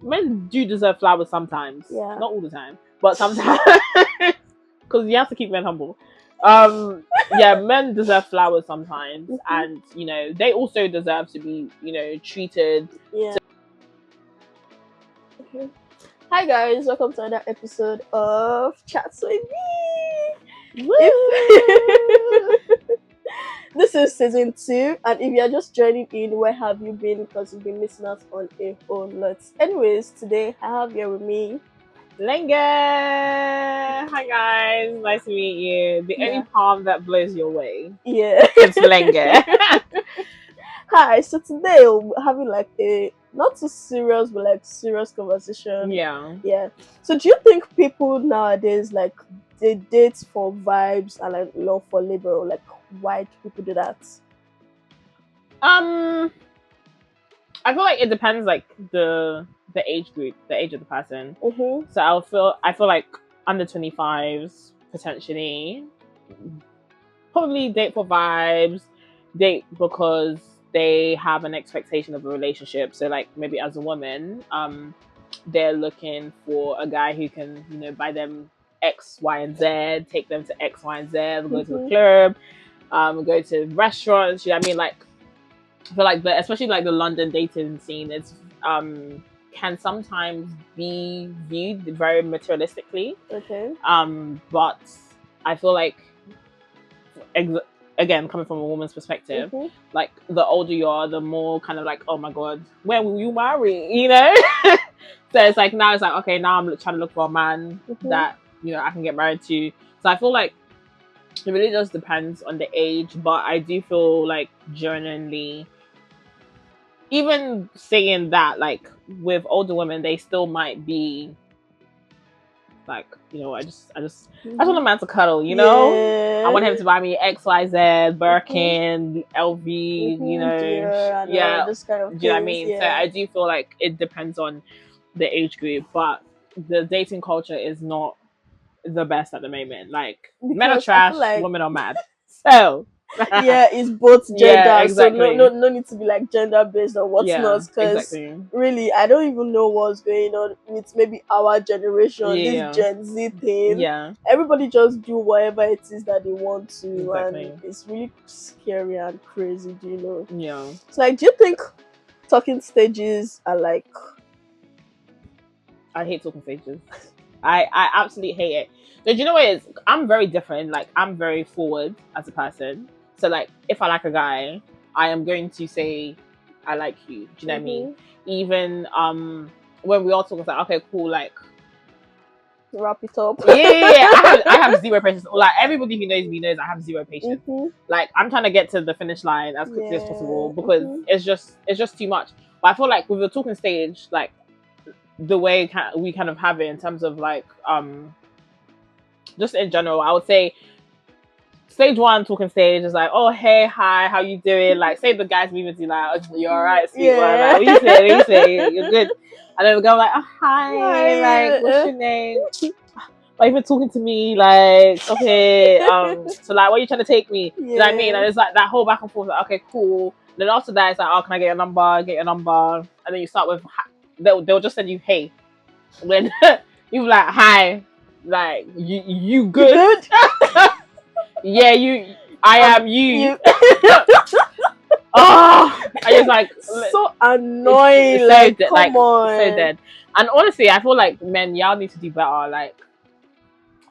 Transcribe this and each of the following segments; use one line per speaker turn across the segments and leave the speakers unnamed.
men do deserve flowers sometimes.
Yeah.
Not all the time, but sometimes. Because you have to keep men humble. Yeah, men deserve flowers sometimes, and you know they also deserve to be, you know, treated.
Yeah. Okay. Hi guys, welcome to another episode of Chats with Me. This is season 2, and if you're just joining in, where have you been? Because you've been missing out on a whole lot. Anyways, today I have here with me
Lenge! Hi guys, nice to meet you. The only palm that blows your way.
Yeah.
It's Lenge.
Hi, so today we're having like a not too serious but like serious conversation.
Yeah.
So do you think people nowadays like they date for vibes and like love for labor? Like why do people do that?
I feel like it depends, like the age group, the age of the person. So I feel like under 25s potentially probably date for vibes, date because they have an expectation of a relationship. So like maybe as a woman, they're looking for a guy who can, you know, buy them X, Y, and Z, take them to X, Y, and Z, go to the club, go to restaurants. You know what I mean? Like I feel like especially like the London dating scene is can sometimes be viewed very materialistically.
Okay.
But I feel like again, coming from a woman's perspective, like the older you are, the more kind of like, oh my god, when will you marry? You know? So it's like now it's like, okay, now I'm trying to look for a man that, you know, I can get married to. So I feel like it really just depends on the age, but I do feel like genuinely, even saying that, like with older women, they still might be like, you know, I just want a man to cuddle, you know? I want him to buy me XYZ, Birkin, LV, you know,
this kind of
do you know what I mean? So I do feel like it depends on the age group, but the dating culture is not the best at the moment. Like because men are trash, like women are mad. So
yeah, it's both gender. Yeah, exactly. So no need to be like gender based or what's not. Because really, I don't even know what's going on with maybe our generation, this Gen Z thing.
Yeah,
everybody just do whatever it is that they want to, and it's really scary and crazy. Do you know?
Yeah.
So like, do you think talking stages are like?
I hate talking stages. I absolutely hate it. But you know what it is? I'm very different. Like I'm very forward as a person. So like if I like a guy, I am going to say I like you. Do you know what I mean? Even when we all talk, it's like, okay, cool, like
wrap it up.
Yeah. I have zero patience. Like everybody who knows me knows I have zero patience. Like I'm trying to get to the finish line as quickly as possible because it's just too much. But I feel like with the talking stage, like the way we kind of have it in terms of like just in general, I would say stage 1 talking stage is like, oh hey, hi, how you doing? Like say the guy's moving to you like, oh, you're alright, sweet one. Like, what you say? You're good. And then the girl like, oh hi, like what's your name? Why you been talking to me? Like, okay, so like, where are you trying to take me? You know what I mean? And it's like that whole back and forth. Like, okay, cool. And then after that, it's like, oh, can I get your number? Get your number. And then you start with, they'll just send you hey. When you like hi, like you good? Yeah, I am you. Oh, I just like
so annoying.
It's
like
so
come on,
so dead. And honestly, I feel like men, y'all need to do better. Like,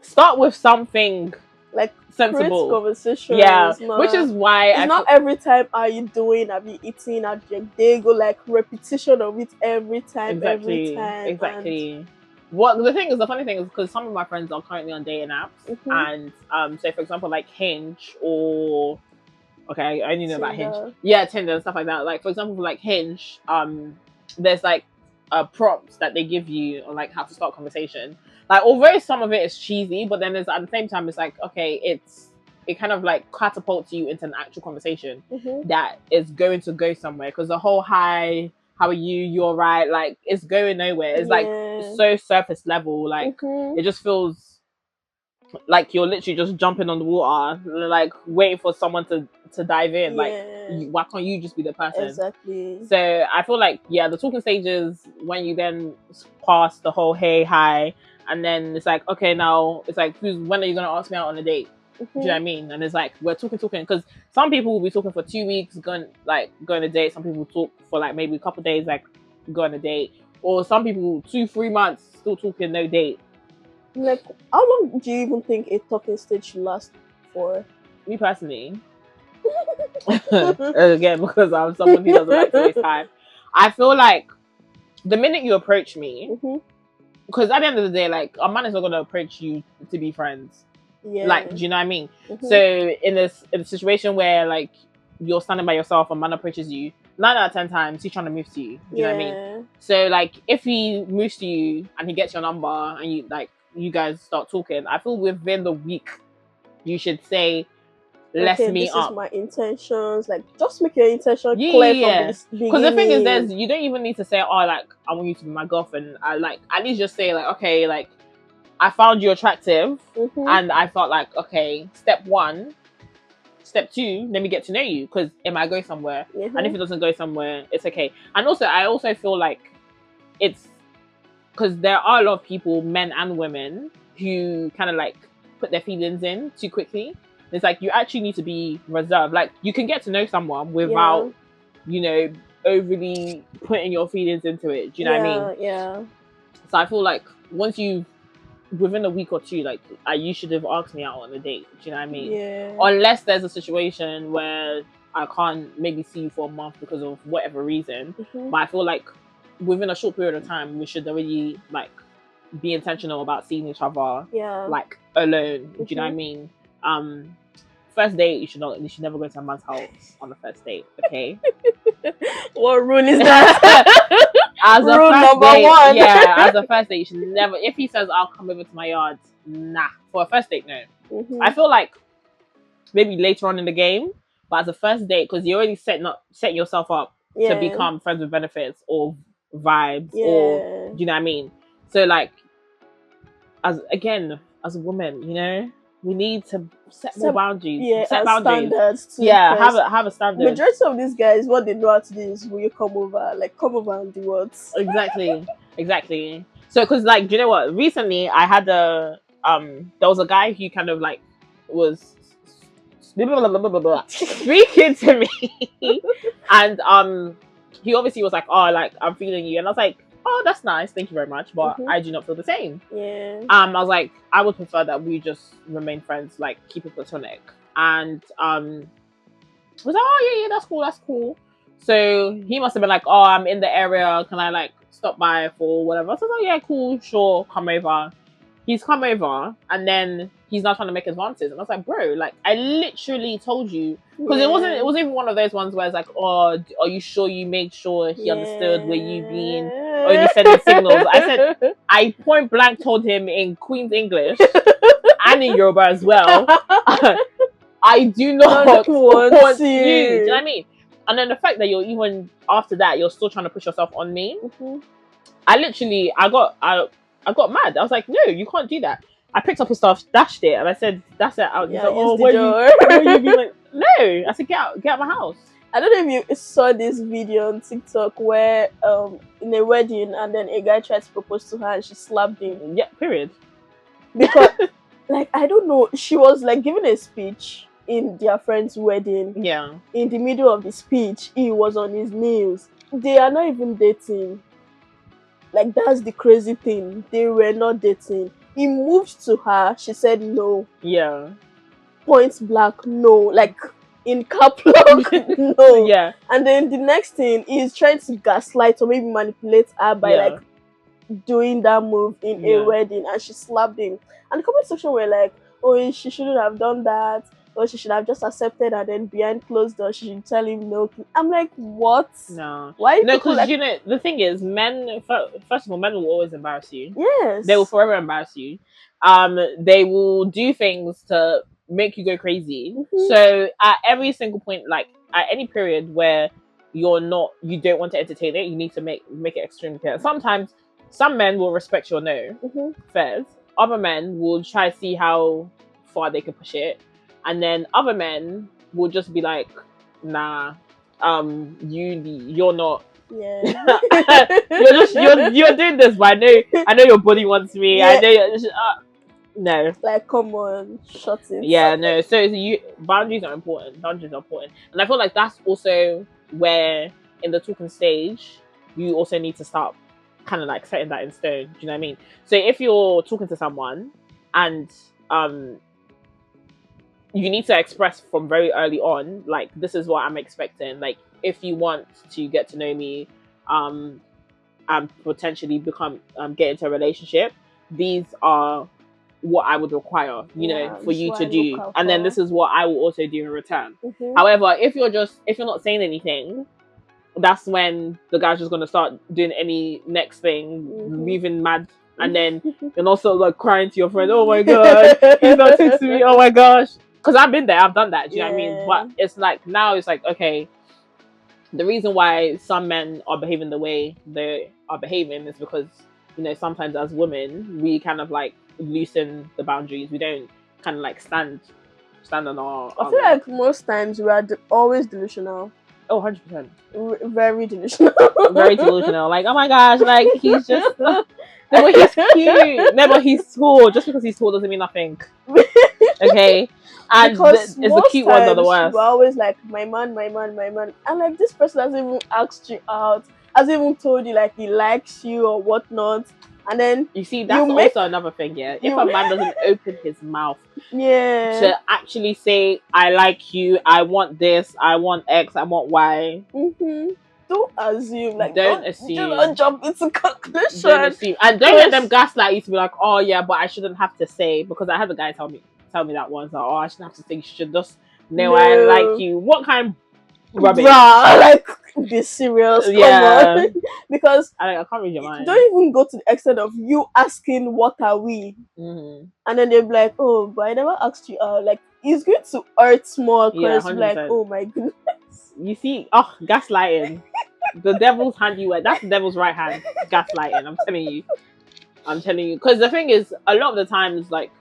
start with something
like
sensible
conversation.
Yeah, which is why
it's not every time are you doing, are you eating at your day go like repetition of it every time.
Exactly. And what the funny thing is because some of my friends are currently on dating apps, and so for example like Hinge or I only know about Hinge. Yeah, Tinder and stuff like that. Like for example, like Hinge, there's like prompts that they give you on like how to start a conversation. Like although some of it is cheesy, but then there's at the same time it's like okay, it kind of like catapults you into an actual conversation that is going to go somewhere. Because the whole hi, how are you? You're right. Like it's going nowhere. It's like so surface level. Like it just feels like you're literally just jumping on the water, like waiting for someone to dive in. Like, why can't you just be the person?
Exactly.
So I feel like, yeah, the talking stages, when you then pass the whole hey, hi, and then it's like, okay, now it's like, when are you gonna ask me out on a date? Do you know what I mean? And it's like, we're talking, because some people will be talking for 2 weeks, going on a date. Some people talk for like maybe a couple of days, like go on a date, or some people 2-3 months still talking, no date.
Like, how long do you even think a talking stage should last for?
Me personally, again, because I'm someone who doesn't like to waste time, I feel like the minute you approach me, because at the end of the day, like, a man is not going to approach you to be friends. Yeah. Like, do you know what I mean? So in a situation where like you're standing by yourself, a man approaches you, 9 out of 10 times he's trying to move to you. Do you know what I mean? So like, if he moves to you and he gets your number and you guys start talking, I feel within the week you should say, let's meet up. This is
my intentions. Like, just make your intention clear from this beginning.
Because the thing is, you don't even need to say, oh, like, I want you to be my girlfriend. I like, at least just say like, okay, like, I found you attractive, and I felt like, okay, step 1, step 2, let me get to know you, because it might go somewhere, and if it doesn't go somewhere, it's okay. And also, I also feel like it's because there are a lot of people, men and women, who kind of like put their feelings in too quickly. It's like, you actually need to be reserved. Like, you can get to know someone without, you know, overly putting your feelings into it. Do you know what I mean?
Yeah.
So I feel like once within a week or 2, like, you should have asked me out on a date. Do you know what I mean?
Yeah.
Unless there's a situation where I can't maybe see you for a month because of whatever reason. But I feel like within a short period of time, we should already like be intentional about seeing each other. Like, alone. Do you know what I mean? First date, you should never go to a man's house on the first date. Okay.
What rule is that?
As
rule number 1.
Yeah, as a first date, you should never. If he says, "I'll come over to my yard," nah. For a first date, no. I feel like maybe later on in the game, but as a first date, because you already set yourself up to become friends with benefits or vibes, or do you know what I mean? So like, as a woman, you know, we need to set more boundaries. Set boundaries.
Standards too,
have a standard.
Majority of these guys, what they know how to do is, will you come over? Like, come over and do what?
Exactly. So, because like, do you know what? Recently, I had there was a guy who kind of like was speaking to me, and he obviously was like, oh, like, I'm feeling you, and I was like, oh, that's nice, thank you very much, but I do not feel the same. I was like, I would prefer that we just remain friends, like, keep it platonic. And I was like, oh yeah, that's cool. So he must have been like, oh, I'm in the area, can I like stop by for whatever? I said, oh yeah, cool, sure, come over. He's come over, and then he's now trying to make advances, and I was like, bro, like, I literally told you, because it wasn't even one of those ones where it's like, oh, are you sure you made sure he understood where you been, or you sending signals? I point blank told him in Queen's English and in Yoruba as well, I do not want you. Do you know what I mean? And then the fact that you're even after that, you're still trying to push yourself on me. I got mad. I was like, no, you can't do that. I picked up his stuff, dashed it, and I said, that's it. He's like, oh, where you be like, no. I said, get out my house.
I don't know if you saw this video on TikTok where in a wedding, and then a guy tried to propose to her and she slapped him.
Yeah, period.
Because like, I don't know, she was like giving a speech in their friend's wedding.
Yeah.
In the middle of the speech, he was on his knees. They are not even dating. Like, that's the crazy thing. They were not dating. He moved to her. She said no.
Yeah.
Point blank, no. Like, in cap lock, no.
Yeah.
And then the next thing, he's trying to gaslight or maybe manipulate her by like doing that move in a wedding, and she slapped him. And the comment section were like, oh, she shouldn't have done that, or she should have just accepted, and then behind closed doors she should tell him no. I'm like, what?
No.
Why?
No, because like, you know, the thing is, men, first of all, men will always embarrass you.
Yes.
They will forever embarrass you. They will do things to make you go crazy. So at every single point, like at any period where you don't want to entertain it, you need to make it extremely clear. Sometimes some men will respect your no, first, other men will try to see how far they can push it, and then other men will just be like, nah, you're not.
Yeah.
you're doing this, but I know your body wants me.
Yeah.
I know no.
Like, come on, shut it.
Yeah, no. So boundaries are important. Boundaries are important, and I feel like that's also where in the talking stage you also need to start kind of like setting that in stone. Do you know what I mean? So if you're talking to someone and you need to express from very early on, like, this is what I'm expecting. Like, if you want to get to know me, and potentially become get into a relationship, these are what I would require, you know, for you to do, and then this is what I will also do in return. However, if you're not saying anything, that's when the guy's just gonna start doing any next thing, moving mad, and then you're also like crying to your friend, oh my god, he's not texting me, oh my gosh. Because I've been there, I've done that, do you know what I mean? But it's like, now it's like, okay, the reason why some men are behaving the way they are behaving is because, you know, sometimes as women, we kind of like loosen the boundaries. We don't kind of like stand on our...
I feel like most times we are always delusional.
Oh, 100%.
Very delusional.
Very delusional. Like, oh my gosh, like, he's just... No, but he's cute. No, but he's tall. Just because he's tall doesn't mean nothing. Okay? And it's the cute ones are the worst.
We're always like, my man. And like, this person hasn't even asked you out, hasn't even told you like he likes you or whatnot. And then
you see, that's also another thing, yeah. If a man doesn't open his mouth to actually say, I like you, I want this, I want X, I want Y.
Don't assume, like,
don't assume.
Do not jump into conclusions.
Don't assume. And don't let them gaslight you to be like, oh yeah, but I shouldn't have to say, because I had a guy tell me that once, like, oh, I shouldn't have to say, you should just know I like you. What kind of rubbish?
Bruh, like, be serious, come on. Because
I can't read your mind.
Don't even go to the extent of you asking, what are we? And then they'll be like, oh, but I never asked you out. Like, it's going to hurt small because like, oh my goodness.
You see, gaslighting. The devil's hand you wear. That's the devil's right hand. Gaslighting. I'm telling you. Because the thing is, a lot of the times, like,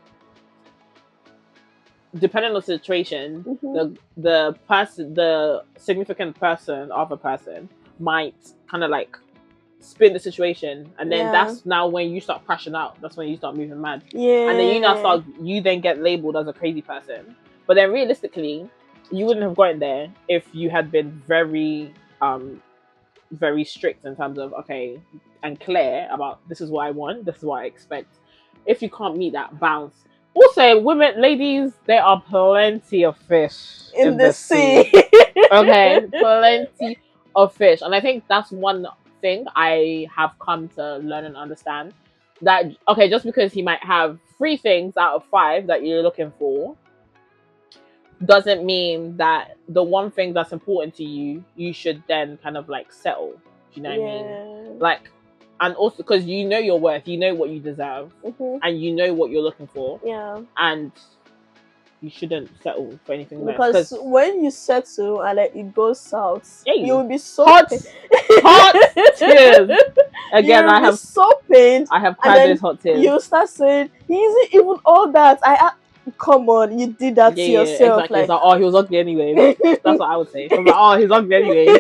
depending on the situation, the significant person of a person might kind of like spin the situation, and then that's now when you start crashing out. That's when you start moving mad. And then you then get labeled as a crazy person. But then realistically, you wouldn't have gotten there if you had been very very strict in terms of, okay, and clear about, this is what I want, this is what I expect. If you can't meet that, bounce. Also, ladies, there are plenty of fish
in the sea.
Okay, plenty of fish. And I think that's one thing I have come to learn and understand. That, okay, just because he might have 3 things out of 5 that you're looking for, doesn't mean that the one thing that's important to you, you should then kind of like settle. Do you know what I mean? Like, and also because you know your worth, you know what you deserve, and you know what you're looking for. And you shouldn't settle for anything less.
Because when you settle and like it goes south, you will be so
hot tears. Again, I have
so pained.
I have cried those hot tears.
You start saying, he isn't even all that. Come on, you did that to yourself.
Exactly. Like, it's like, oh, he was ugly anyway. That's what I would say. I'm like, oh, he's ugly anyway.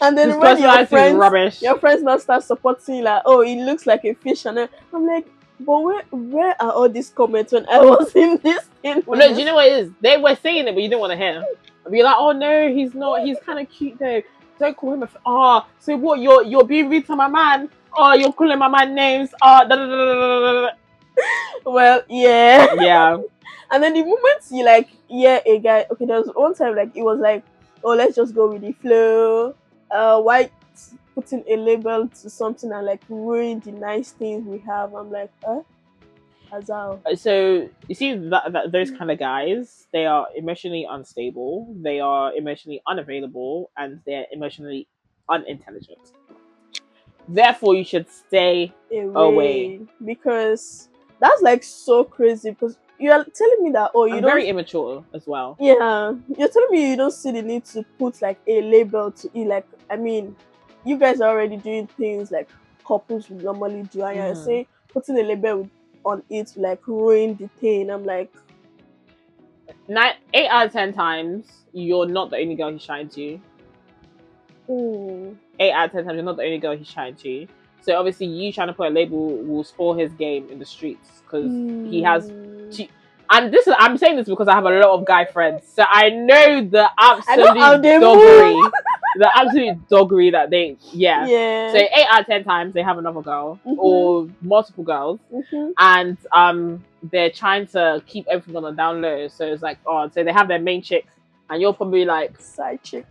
And then when your friends now start supporting you, like, oh, he looks like a fish, and then I'm like, but where are all these comments when I was in this thing?
Well, no, do you know what it is? They were saying it, but you didn't want to hear. I'd be like, oh no, he's not. He's kind of cute though. Don't call him so what? You're being rude to my man. Oh, you're calling my man names.
Well, yeah. And then the moment you like, a guy. Okay, there was one time like it was like, oh, let's just go with the flow. Why putting a label to something and like ruin the nice things we have? I'm like, Azal.
So you see that those kind of guys, they are emotionally unstable, they are emotionally unavailable, and they're emotionally unintelligent. Therefore, you should stay away.
Because that's like so crazy. Because you are telling me that,
I'm very immature as well.
Yeah, you're telling me you don't see the need to put like a label to it. Like, I mean, you guys are already doing things like couples would normally do, and you're saying putting a label on it to like ruin the thing. I'm like,
8 out of 10 times you're not the only girl he's trying to. 8 out of 10 times you're not the only girl he's trying to. So obviously you trying to put a label will spoil his game in the streets, because he has and I'm saying this because I have a lot of guy friends, so I know the absolute doggery the absolute doggery that they so 8 out of 10 times they have another girl or multiple girls, and they're trying to keep everything on the down low. So it's like, so they have their main chick, and you're probably like
side chick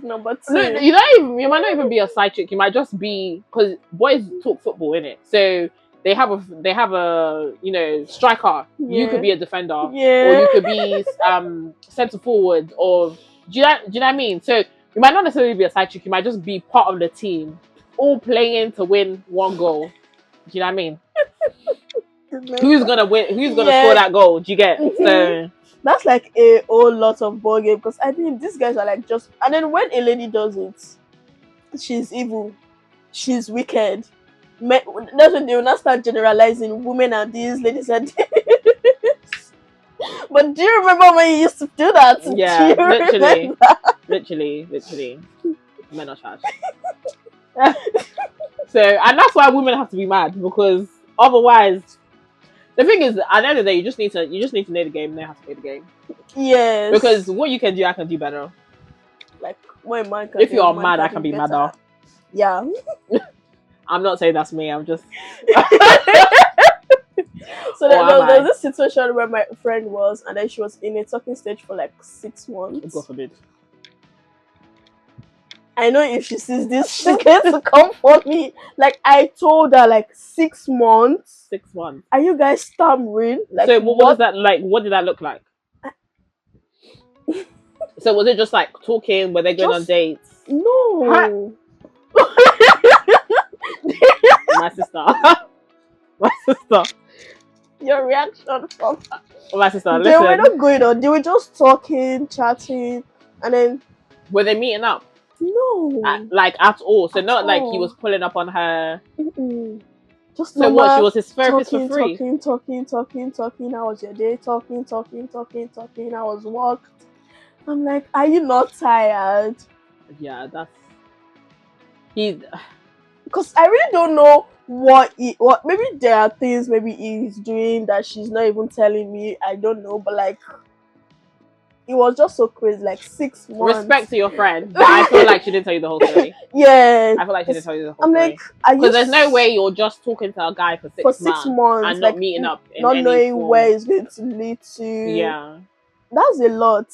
number 2.
No, you might not even be a side chick. You might just be, because boys talk football, innit? So they have a striker. You could be a defender, or you could be centre forward, or do you know what I mean? So you might not necessarily be a side chick. You might just be part of the team, all playing to win one goal. Do you know what I mean? Who's gonna win? Who's gonna score that goal? Do you get? So
that's like a whole lot of ball game, because I think these guys are like just. And then when a lady does it, she's evil, she's wicked. That's when they will not start generalizing women and these ladies are this. But do you remember when you used to do that?
Yeah, literally. Men are trash. So, and that's why women have to be mad, because otherwise, the thing is, at the end of the day, you just need to know the game and know how to play the game.
Yes.
Because what you can do, I can do better.
Like, what a man can
if
do,
you are mad, I can be madder.
Yeah.
I'm not saying that's me. I'm just.
So there was this situation where my friend was, and then she was in a talking stage for like 6 months.
God forbid.
I know if she sees this, she's going to come for me. Like, I told her, like, 6 months.
6 months.
Are you guys stammering? Like,
so what was that like? What did that look like? So was it just like talking? Were they going on dates?
No.
My sister.
Your reaction from
my sister.
They were not going on. They were just talking, chatting, and then
were they meeting up?
No,
like at all. So not like he was pulling up on her.
Just
so what? She was his therapist for free.
Talking. How was your day? Talking. I was walked. I'm like, are you not tired?
Yeah, that's
because I really don't know what maybe there are things maybe he's doing that she's not even telling me. I don't know, but like it was just so crazy. Like 6 months.
Respect to your friend, but I feel like she didn't tell you the whole story.
Yeah,
I feel like she didn't tell you the whole
story. I'm like,
because there's no way you're just talking to a guy for 6 months and not meeting up,
not knowing where it's going to lead to.
Yeah,
that's a lot.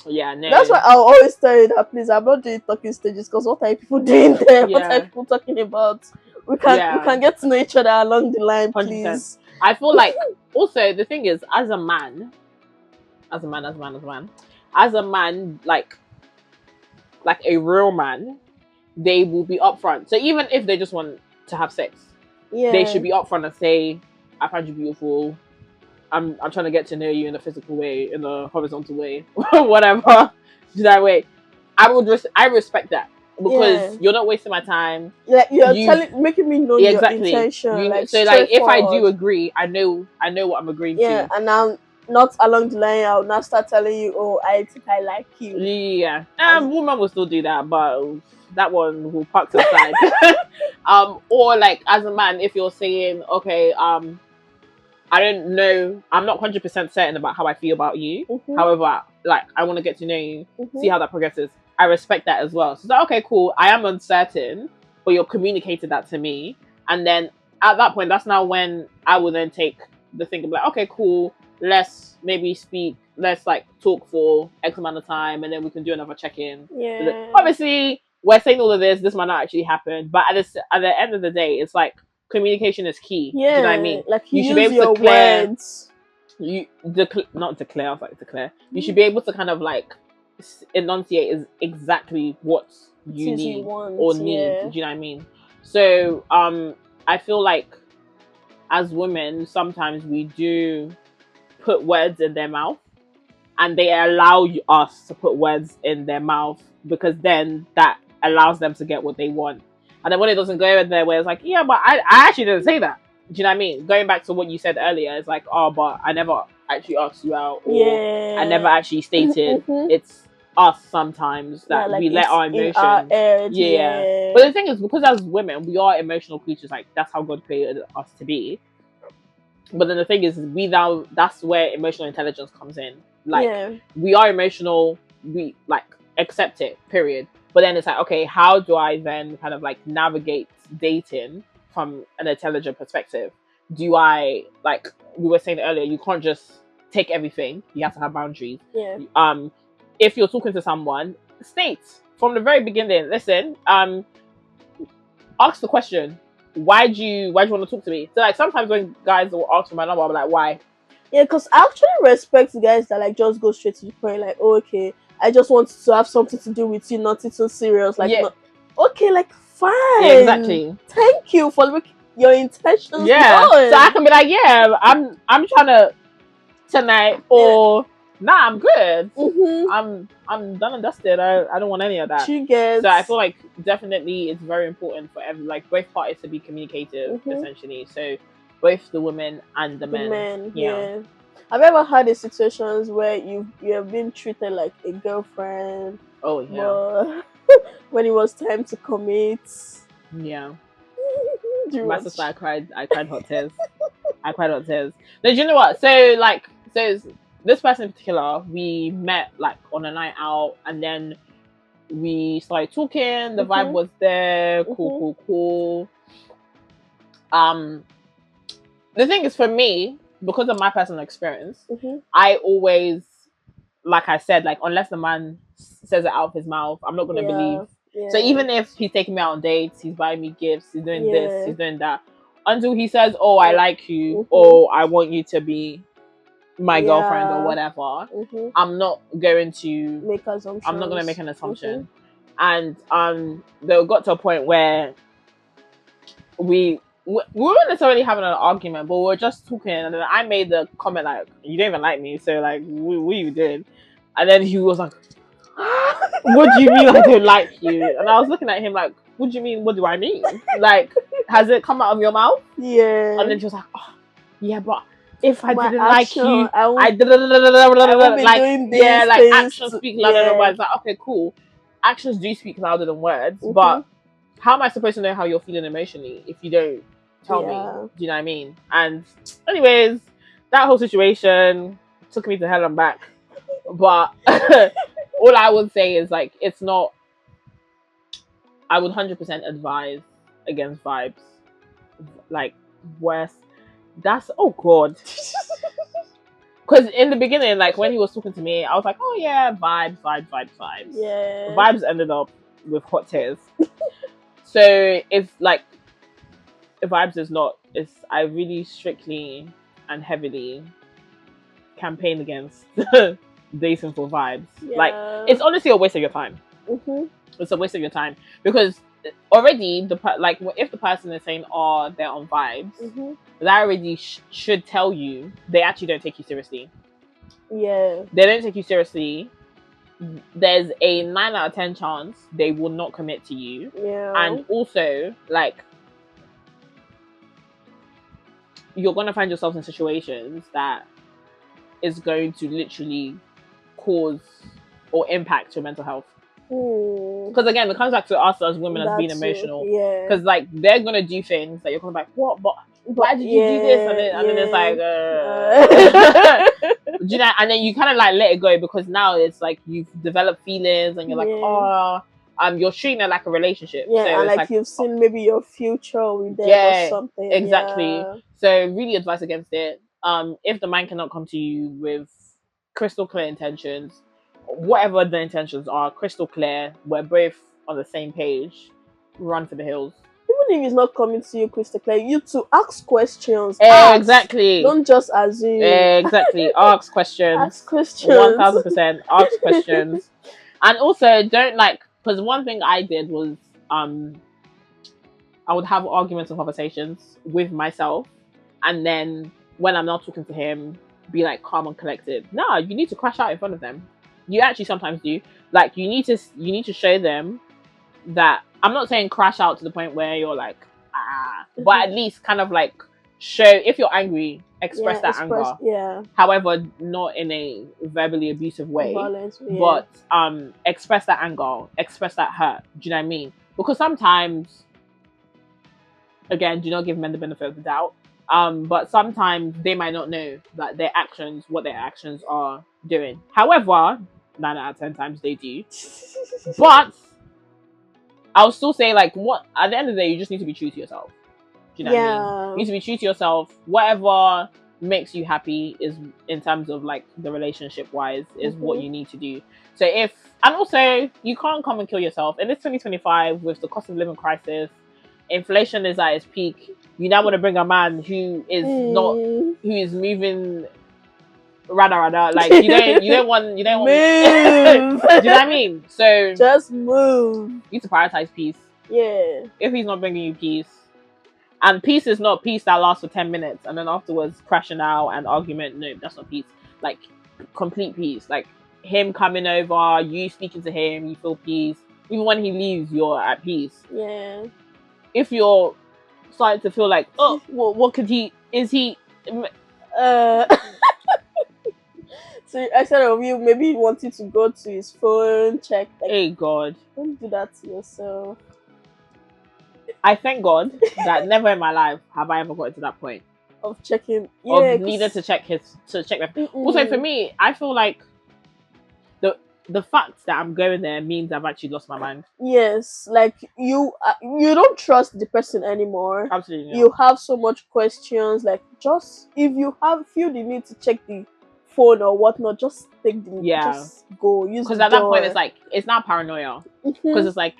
Yeah, no.
That's why I'll always tell you that, please, I'm not doing talking stages, because what are people doing there? What are people talking about? We can get to know each other along the line, please.
100%. I feel like also the thing is, as a man, like a real man, they will be upfront. So even if they just want to have sex, they should be upfront and say, I find you beautiful. I'm trying to get to know you in a physical way, in a horizontal way, whatever. That way, I respect that, because you're not wasting my time.
Like making me know your intention.
So like, if I do agree, I know what I'm agreeing to.
Yeah, and now not along the line, I'll not start telling you, oh, I think I like you.
Yeah, woman will still do that, but that one will park to the side. Or like as a man, if you're saying, okay, I don't know, I'm not 100% certain about how I feel about you. However, like, I want to get to know you, see how that progresses. I respect that as well. So it's like, okay, cool, I am uncertain, but you're communicating that to me. And then at that point, that's now when I will then take the thing and be like, okay, cool, let's maybe speak, let's like talk for X amount of time, and then we can do another check-in.
Yeah.
Obviously, we're saying all of this might not actually happen, but at the end of the day, it's like, communication is key.
Yeah,
do you know what I mean?
Like you should be able to declare.
Words. Not declare. I was like declare. You should be able to kind of like enunciate is exactly what you need or need. Do you know what I mean? So I feel like as women, sometimes we do put words in their mouth, and they allow us to put words in their mouth, because then that allows them to get what they want. And then when it doesn't go there, where it's like, yeah, but I actually didn't say that. Do you know what I mean? Going back to what you said earlier, it's like, oh, but I never actually asked you out, or I never actually stated. It's us sometimes that we let our emotions.
Our edge,
But the thing is, because as women, we are emotional creatures. Like, that's how God created us to be. But then the thing is, that's where emotional intelligence comes in. Like, we are emotional, we like accept it, period. But then it's like, okay, how do I then kind of like navigate dating from an intelligent perspective? Do I, like we were saying earlier, you can't just take everything. You have to have boundaries. If you're talking to someone, state from the very beginning, listen, ask the question, why do you want to talk to me? So like sometimes when guys will ask for my number, I'm like, why?
Yeah, because I actually respect the guys that like just go straight to the point, like, oh, okay, I just want to have something to do with you, nothing so serious. Like, okay, like, fine.
Yeah, exactly.
Thank you for your intentions.
Yeah. So I can be like, yeah, I'm trying to tonight, or nah, I'm good. I'm done and dusted. I don't want any of that. So I feel like definitely it's very important for both parties to be communicative, essentially. So both the women and the men. Yeah.
Have you ever had situations where you have been treated like a girlfriend?
Oh yeah.
But when it was time to commit.
Yeah. My sister, I cried hot tears. I cried hot tears. No, do you know what? So this person in particular, we met like on a night out, and then we started talking. The vibe was there. Cool. The thing is, for me, because of my personal experience, I always, like I said, like unless the man says it out of his mouth, I'm not gonna believe. So even if he's taking me out on dates, he's buying me gifts, he's doing this, he's doing that, until he says, "Oh, I like you," or "I want you to be my girlfriend," or whatever, I'm not going to
make assumptions.
I'm not going to make an assumption. And they got to a point where we weren't necessarily having an argument, but we were just talking, and then I made the comment like, "You don't even like me, so like, what are you doing?" And then he was like, "What do you mean I don't like you?" And I was looking at him like, "What do you mean? What do I mean? Like, has it come out of your mouth?"
Yeah.
And then she was like, "Oh, yeah, but if I didn't like you, I did like actions speak louder than words." Like, okay, cool. Actions do speak louder than words, but how am I supposed to know how you're feeling emotionally if you don't tell me? Do you know what I mean? And anyways, that whole situation took me to hell and back. But all I would say is like, it's not. I would 100% advise against vibes. Like, worse. That's, oh god. Because in the beginning, like when he was talking to me, I was like, oh yeah, vibes.
Yeah.
Vibes ended up with hot tears. So it's like, vibes is not. I really strictly and heavily campaign against dating for vibes. Like, it's honestly a waste of your time. It's a waste of your time, because already if the person is saying, oh, they're on vibes, that already should tell you they actually don't take you seriously. They don't take you seriously. There's a 9 out of 10 chance they will not commit to you. And also, like, you're gonna find yourself in situations that is going to literally cause or impact your mental health. Because again, it comes back to us as women as being emotional. Because like, they're gonna do things that you're gonna be like, what? But why did you do this? And then it's like, do you know? And then you kind of like let it go, because now it's like you've developed feelings, and you're like, oh, you're treating it like a relationship.
So and like you've seen maybe your future with them or something.
Exactly. So really advise against it. If the man cannot come to you with crystal clear intentions, whatever the intentions are, crystal clear, we're both on the same page, run for the hills.
Even if he's not coming to you crystal clear, you to ask questions.
Exactly.
Don't just assume.
Exactly. Ask questions. 1000%. Ask questions. And also, don't because one thing I did was I would have arguments and conversations with myself, and then when I'm not talking to him, be like calm and collected. No, you need to crash out in front of them. You actually sometimes do. Like, you need to show them that I'm not saying crash out to the point where you're like, but at least kind of like show, if you're angry, express that anger.
Yeah.
However, not in a verbally abusive way.
Violence, yeah.
But express that anger, express that hurt. Do you know what I mean? Because sometimes, again, do not give men the benefit of the doubt. But sometimes they might not know that what their actions are doing. However, 9 out of 10 times they do. But I'll still say, like, what at the end of the day, you just need to be true to yourself. Do you know what I mean? You need to be true to yourself. Whatever makes you happy is, in terms of like the relationship wise, is what you need to do. So and also you can't come and kill yourself in this 2025 with the cost of living crisis. Inflation is at its peak. You now want to bring a man who is who is moving rada like you don't want do you know what I mean? So
just move.
You need to prioritize peace.
Yeah.
If he's not bringing you peace, and peace is not peace that lasts for 10 minutes and then afterwards crashing out and argument. No, that's not peace. Like complete peace. Like him coming over, you speaking to him, you feel peace. Even when he leaves, you're at peace.
Yeah.
If you're starting to feel like, oh, what could he? Is he?
So instead of you maybe wanting to go to his phone, check. Like,
hey God,
don't do that to yourself.
I thank God that never in my life have I ever got to that point
of checking.
Of needed to check them. Also, for me, I feel like the fact that I'm going there means I've actually lost my mind.
Yes, like you don't trust the person anymore.
Absolutely not.
You have so much questions. Like, just if you feel the need to check the phone or whatnot, just take the just go. Because
at that point it's like it's not paranoia. Because it's like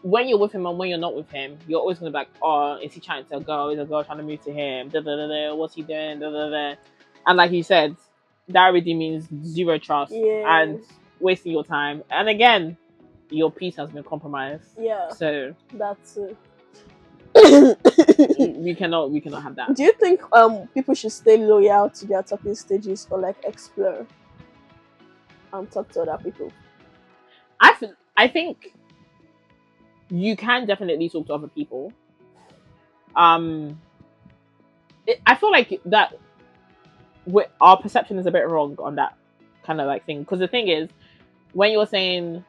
when you're with him and when you're not with him, you're always gonna be like, oh, is he trying to go? Is a girl trying to move to him? What's he doing? And like you said, that already means zero trust and wasting your time. And again, your peace has been compromised. Yeah. So
that's it.
we cannot have that.
Do you think people should stay loyal to their talking stages or like explore and talk to other people?
I think you can definitely talk to other people. I feel like that our perception is a bit wrong on that kind of like thing, because the thing is, when you're saying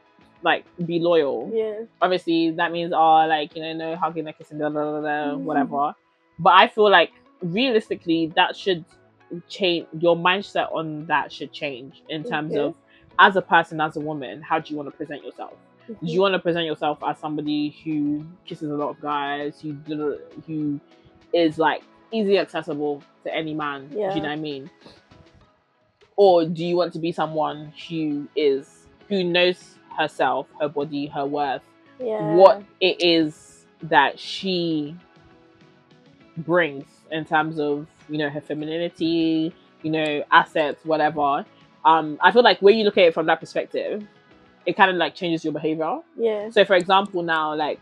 like be loyal, obviously that means like no hugging, no kissing, whatever. But I feel like realistically that should change. Your mindset on that should change in terms of, as a person, as a woman, how do you want to present yourself? Do you want to present yourself as somebody who kisses a lot of guys, who is like easily accessible to any man? Do you know what I mean? Or do you want to be someone who knows herself, her body, her worth, what it is that she brings in terms of her femininity, assets, whatever. I feel like when you look at it from that perspective, it kind of like changes your behavior. So for example, now like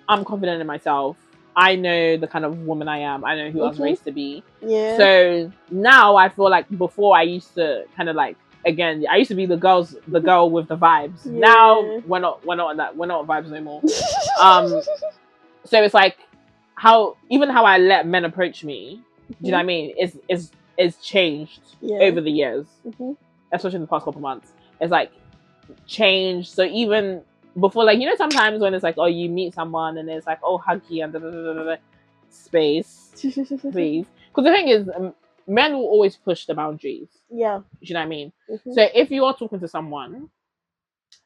I'm confident in myself. I know the kind of woman I am. I know who I was raised to be. So now I feel like before I used to kind of like, again, I used to be the girl with the vibes. Now we're not vibes no more. So it's like how I let men approach me. Do you know what I mean? Is changed over the years, especially in the past couple months. It's like changed. So even before, like sometimes when it's like, oh, you meet someone and it's like, oh, huggy and space, please. Because the thing is, men will always push the boundaries. Do you know what I mean? So if you are talking to someone,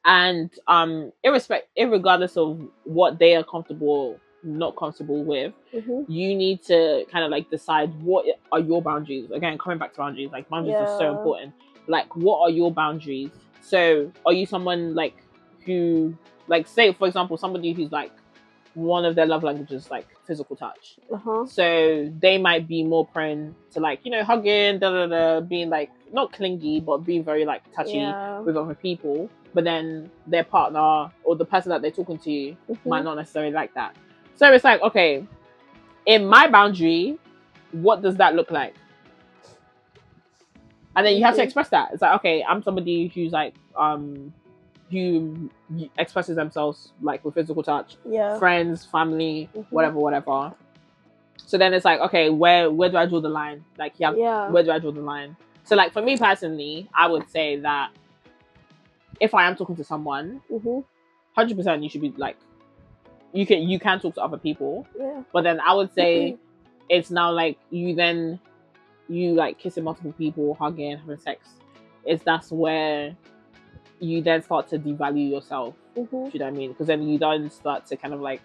and irregardless of what they are comfortable, not comfortable with, you need to kind of like decide what are your boundaries. Again, coming back to boundaries, like boundaries are so important. Like, what are your boundaries? So are you someone like who, like, say for example, somebody who's like one of their love languages like physical touch, so they might be more prone to like hugging, being like not clingy but being very like touchy with other people, but then their partner or the person that they're talking to might not necessarily like that. So it's like, okay, in my boundary, what does that look like? And then you have to express that. It's like, okay, I'm somebody who's like who expresses themselves like with physical touch.
Yeah.
Friends, family, whatever. So then it's like, okay, where do I draw the line? Like, where do I draw the line? So like for me personally, I would say that if I am talking to someone, 100% you should be like, you can talk to other people.
Yeah.
But then I would say it's now like you like kissing multiple people, hugging, having sex. That's where you then start to devalue yourself. Do you know what I mean? Because then you don't start to kind of like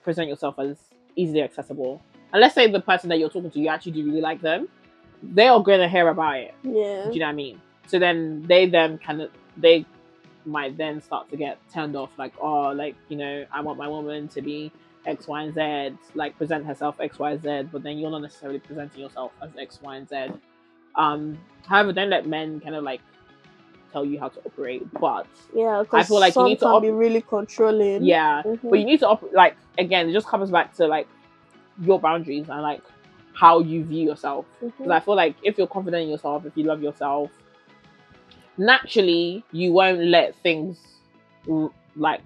present yourself as easily accessible. And let's say the person that you're talking to, you actually do really like them, they are going to hear about it.
Yeah.
Do you know what I mean? So then they might then start to get turned off, like, oh, like, you know, I want my woman to be X, Y, and Z, like present herself X, Y, Z, but then you're not necessarily presenting yourself as X, Y, and Z. However, don't let men kind of like tell you how to operate, but I feel like you need to
be really controlling.
Yeah, but you need to like, again, it just comes back to like your boundaries and like how you view yourself. Because I feel like if you're confident in yourself, if you love yourself, naturally you won't let things like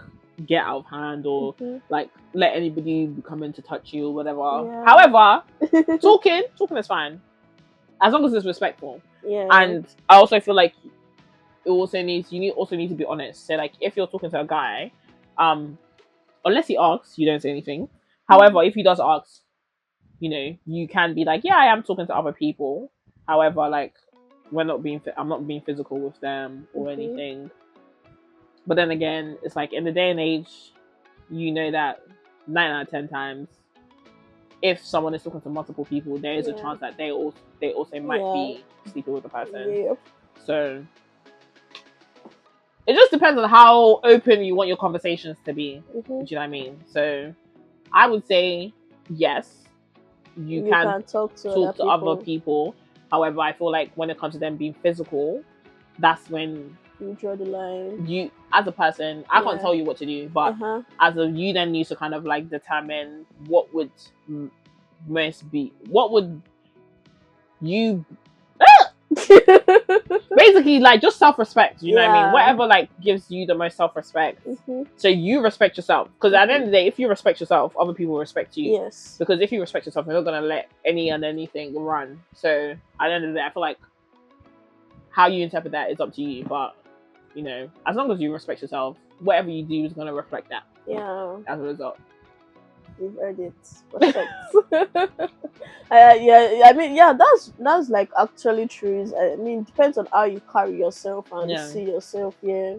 get out of hand or like let anybody come in to touch you or whatever. However, talking is fine as long as it's respectful. And I also feel like you also need to be honest. So like if you're talking to a guy, unless he asks, you don't say anything. However, if he does ask, you know, you can be like, yeah, I am talking to other people. However, like I'm not being physical with them or anything. But then again, it's like in the day and age, you know that 9 out of 10 times, if someone is talking to multiple people, there is a chance that they also might be sleeping with the person. So it just depends on how open you want your conversations to be. Do you know what I mean? So I would say yes, you can talk to other people. However, I feel like when it comes to them being physical, that's when
you draw the line.
You, as a person, I can't tell you what to do, but you then need to kind of like determine what would you basically like just self-respect. You know what I mean? Whatever like gives you the most self-respect. So you respect yourself, because at the end of the day, if you respect yourself, other people will respect you.
Yes.
Because if you respect yourself, you're not gonna let anything run. So at the end of the day, I feel like how you interpret that is up to you. But you know, as long as you respect yourself, whatever you do is gonna reflect that.
Yeah.
As a result.
You've heard it. Respect. I mean, that's like actually true. I mean, it depends on how you carry yourself and see yourself. Yeah.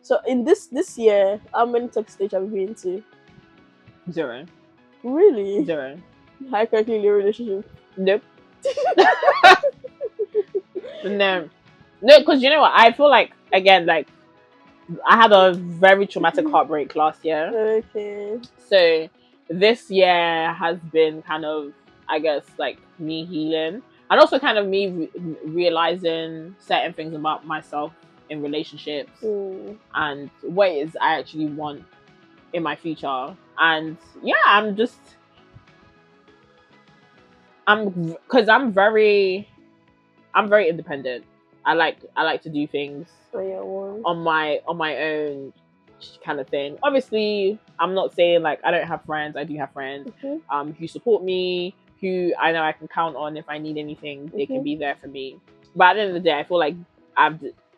So in this year, how many toxic stage have you been to?
0.
Really?
0.
High currently in your relationship?
Nope. No, because you know what? I feel like, again, like I had a very traumatic heartbreak last year.
Okay.
So this year has been kind of, I guess, like me healing, and also kind of me realizing certain things about myself in relationships and what it is I actually want in my future. And I'm very independent. I like to do things on my own kind of thing. Obviously, I'm not saying like I don't have friends. I do have friends who support me, who I know I can count on if I need anything. They can be there for me. But at the end of the day, I feel like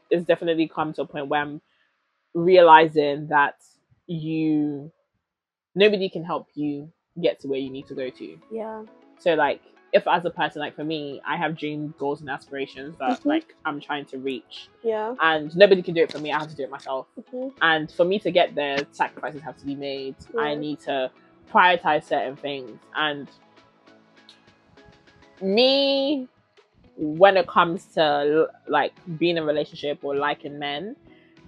it's definitely come to a point where I'm realizing that nobody can help you get to where you need to go to.
Yeah.
So like, if as a person, like for me, I have dreams, goals, and aspirations that like I'm trying to reach.
Yeah.
And nobody can do it for me. I have to do it myself. And for me to get there, sacrifices have to be made. Yeah. I need to prioritize certain things. And me, when it comes to like being in a relationship or liking men,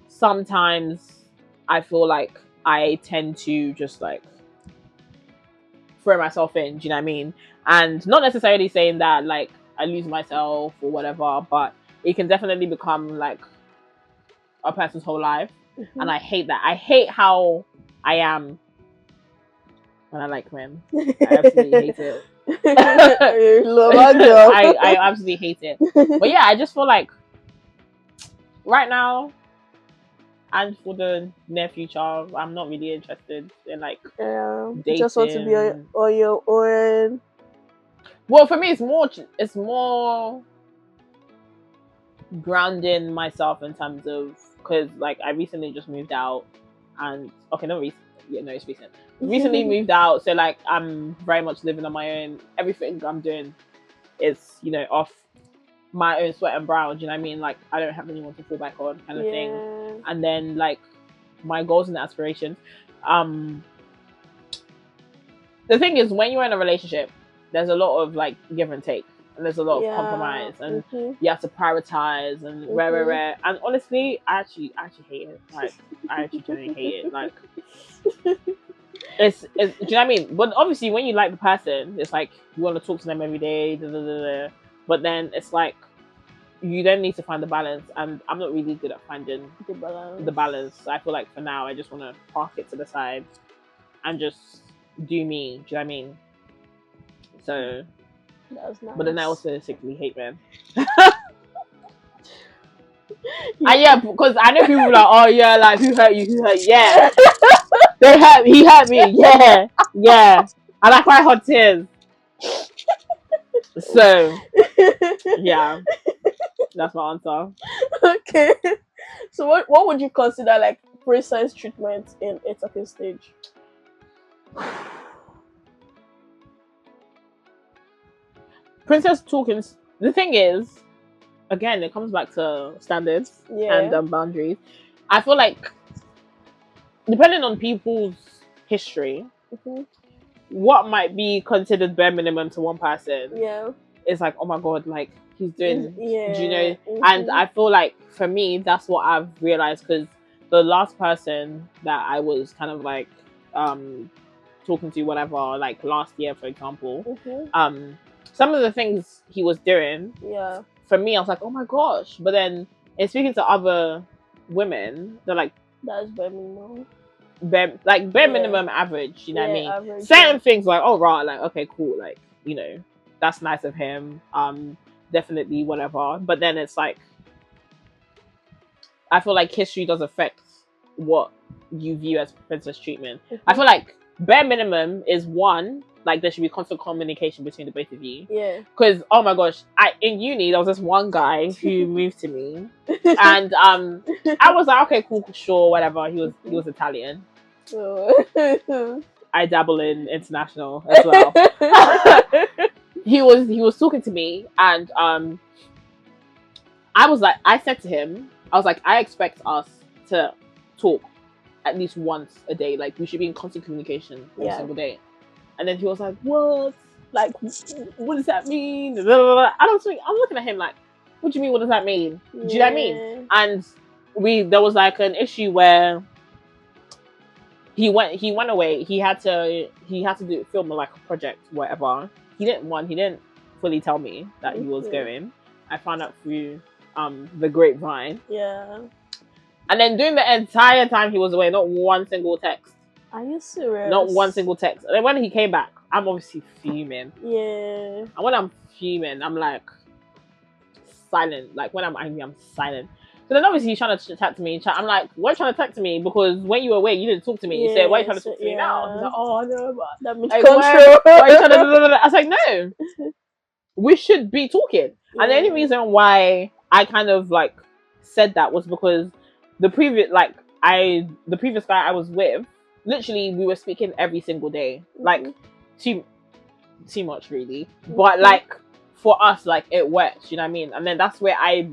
sometimes I feel like I tend to just like throw myself in. Do you know what I mean? And not necessarily saying that like I lose myself or whatever, but it can definitely become like a person's whole life. And I hate that. I hate how I am when I like men. I absolutely hate it. I absolutely hate it. But yeah, I just feel like right now And for the near future, I'm not really interested in like
dating. Just want to be on your own.
Well, for me, it's more grounding myself in terms of, because like I recently just moved out, and okay, not recent, yeah, no, it's recent. Recently moved out, so like I'm very much living on my own. Everything I'm doing is, you know, off my own sweat and brow. Do you know what I mean? Like I don't have anyone to fall back on, kind of thing. And then like my goals and aspirations. The thing is, when you're in a relationship, there's a lot of like give and take, and there's a lot of compromise, and you have to prioritize and rare. And honestly, I actually hate it. Like I actually genuinely hate it. Like it's do you know what I mean? But obviously, when you like the person, it's like you want to talk to them every day. But then it's like you then need to find the balance, and I'm not really good at finding the balance. I feel like for now, I just want to park it to the side and just do me. Do you know what I mean? So,
that's nice.
But then I also secretly hate men. Yeah, because I know people are like, oh yeah, like who hurt you? Who hurt you? Yeah, he hurt me. Yeah, and I cry hot tears. So, yeah, that's my answer.
Okay, so what would you consider like precise treatment in a talking stage?
Princess talking. The thing is, again, it comes back to standards and boundaries. I feel like, depending on people's history, what might be considered bare minimum to one person, is like, oh my god, like he's doing, do you know? And I feel like for me, that's what I've realized, because the last person that I was kind of like talking to, whatever, like last year, for example, some of the things he was doing, for me, I was like, oh my gosh. But then in speaking to other women, they're like,
that's bare minimum.
Bare minimum average, you know what I mean? Average, certain things like, oh right, like okay, cool, like, you know, that's nice of him. Definitely whatever. But then it's like, I feel like history does affect what you view as princess treatment. I feel like bare minimum is one, like there should be constant communication between the both of you. Because oh my gosh, in uni there was this one guy who moved to me, and I was like, okay, cool, sure, whatever. He was Italian. I dabble in international as well. He was talking to me, and I said to him, I was like, I expect us to talk at least once a day. Like we should be in constant communication every single day. And then he was like, what? Like, what does that mean? I'm looking at him like, what do you mean, what does that mean? Do you know what I mean? And there was like an issue where he went away. He had to film like a project, whatever. He didn't fully tell me that he was going. I found out through the grapevine. And then during the entire time he was away, not one single text.
Are you serious?
Not one single text. And then when he came back, I'm obviously fuming. And when I'm fuming, I'm like silent. Like when I'm angry, I'm silent. So then obviously he's trying to chat to me. I'm like, why are you trying to talk to me? Because when you were away, you didn't talk to me. You said, why are you trying to talk to me now? He's like, oh no, but that means control. Why are you trying to... I was like, no. We should be talking. And the only reason why I kind of like said that was because the previous guy I was with, literally we were speaking every single day. Like too much really. But like for us, like it works, you know what I mean? And then that's where I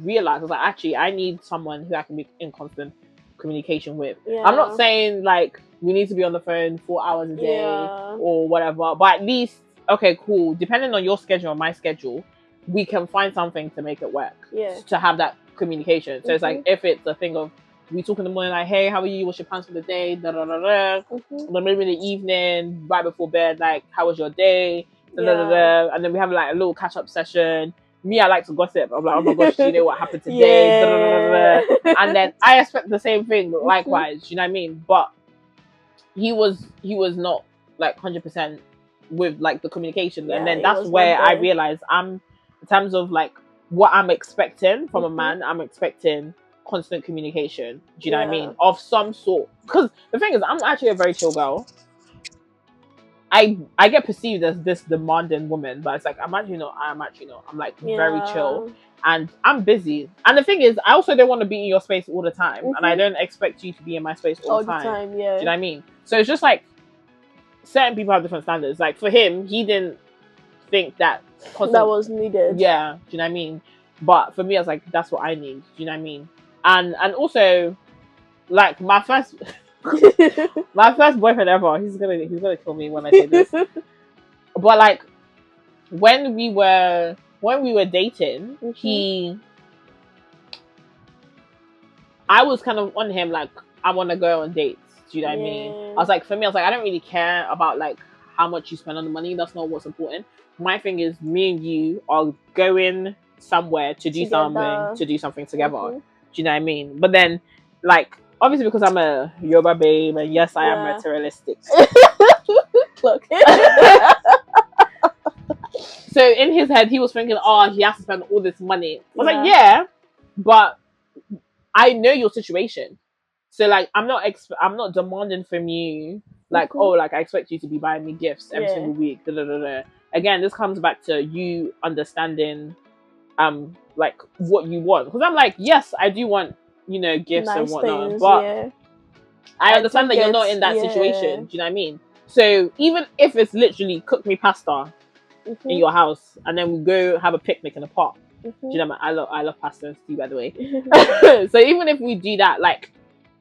realized, I was like, actually I need someone who I can be in constant communication with. I'm not saying like we need to be on the phone 4 hours a day or whatever, but at least, okay, cool, depending on your schedule and my schedule, we can find something to make it work. To have that communication. So it's like, if it's a thing of we talk in the morning, like, hey, how are you? What's your plans for the day? Then maybe in the evening, right before bed, like, how was your day? And then we have like a little catch up session. Me, I like to gossip. I'm like, oh my gosh, do you know what happened today? And then I expect the same thing, likewise. You know what I mean? But he was not like 100% with like the communication, and then that's where I realized in terms of like what I'm expecting from a man, I'm expecting constant communication. Do you know what I mean? Of some sort. Because the thing is, I'm actually a very chill girl. I get perceived as this demanding woman, but it's like I'm actually not. I'm like very chill, and I'm busy. And the thing is, I also don't want to be in your space all the time, and I don't expect you to be in my space all the time.
Yeah.
Do you know what I mean? So it's just like certain people have different standards. Like for him, he didn't think that
was needed.
Yeah, do you know what I mean? But for me, I was like, that's what I need. Do you know what I mean? And also, like my first boyfriend ever. He's gonna kill me when I say this. But like when we were dating, I was kind of on him like I want to go on dates. Do you know what I mean? I was like, for me, I was like, I don't really care about like how much you spend on the money. That's not what's important. My thing is, me and you are going somewhere to do something together. Do you know what I mean? But then, like, obviously because I'm a Yoruba babe, and yes, I am materialistic. So in his head, he was thinking, oh, he has to spend all this money. I was like, yeah, but I know your situation. So like, I'm not demanding from you, like, oh, like I expect you to be buying me gifts every single week. Again, this comes back to you understanding, like what you want. Because I'm like, yes, I do want, gifts and whatnot, things, but I understand that you're not in that situation. Do you know what I mean? So even if it's literally cook me pasta in your house, and then we go have a picnic in the park. Do you know, I love pasta and stew, by the way. So even if we do that, like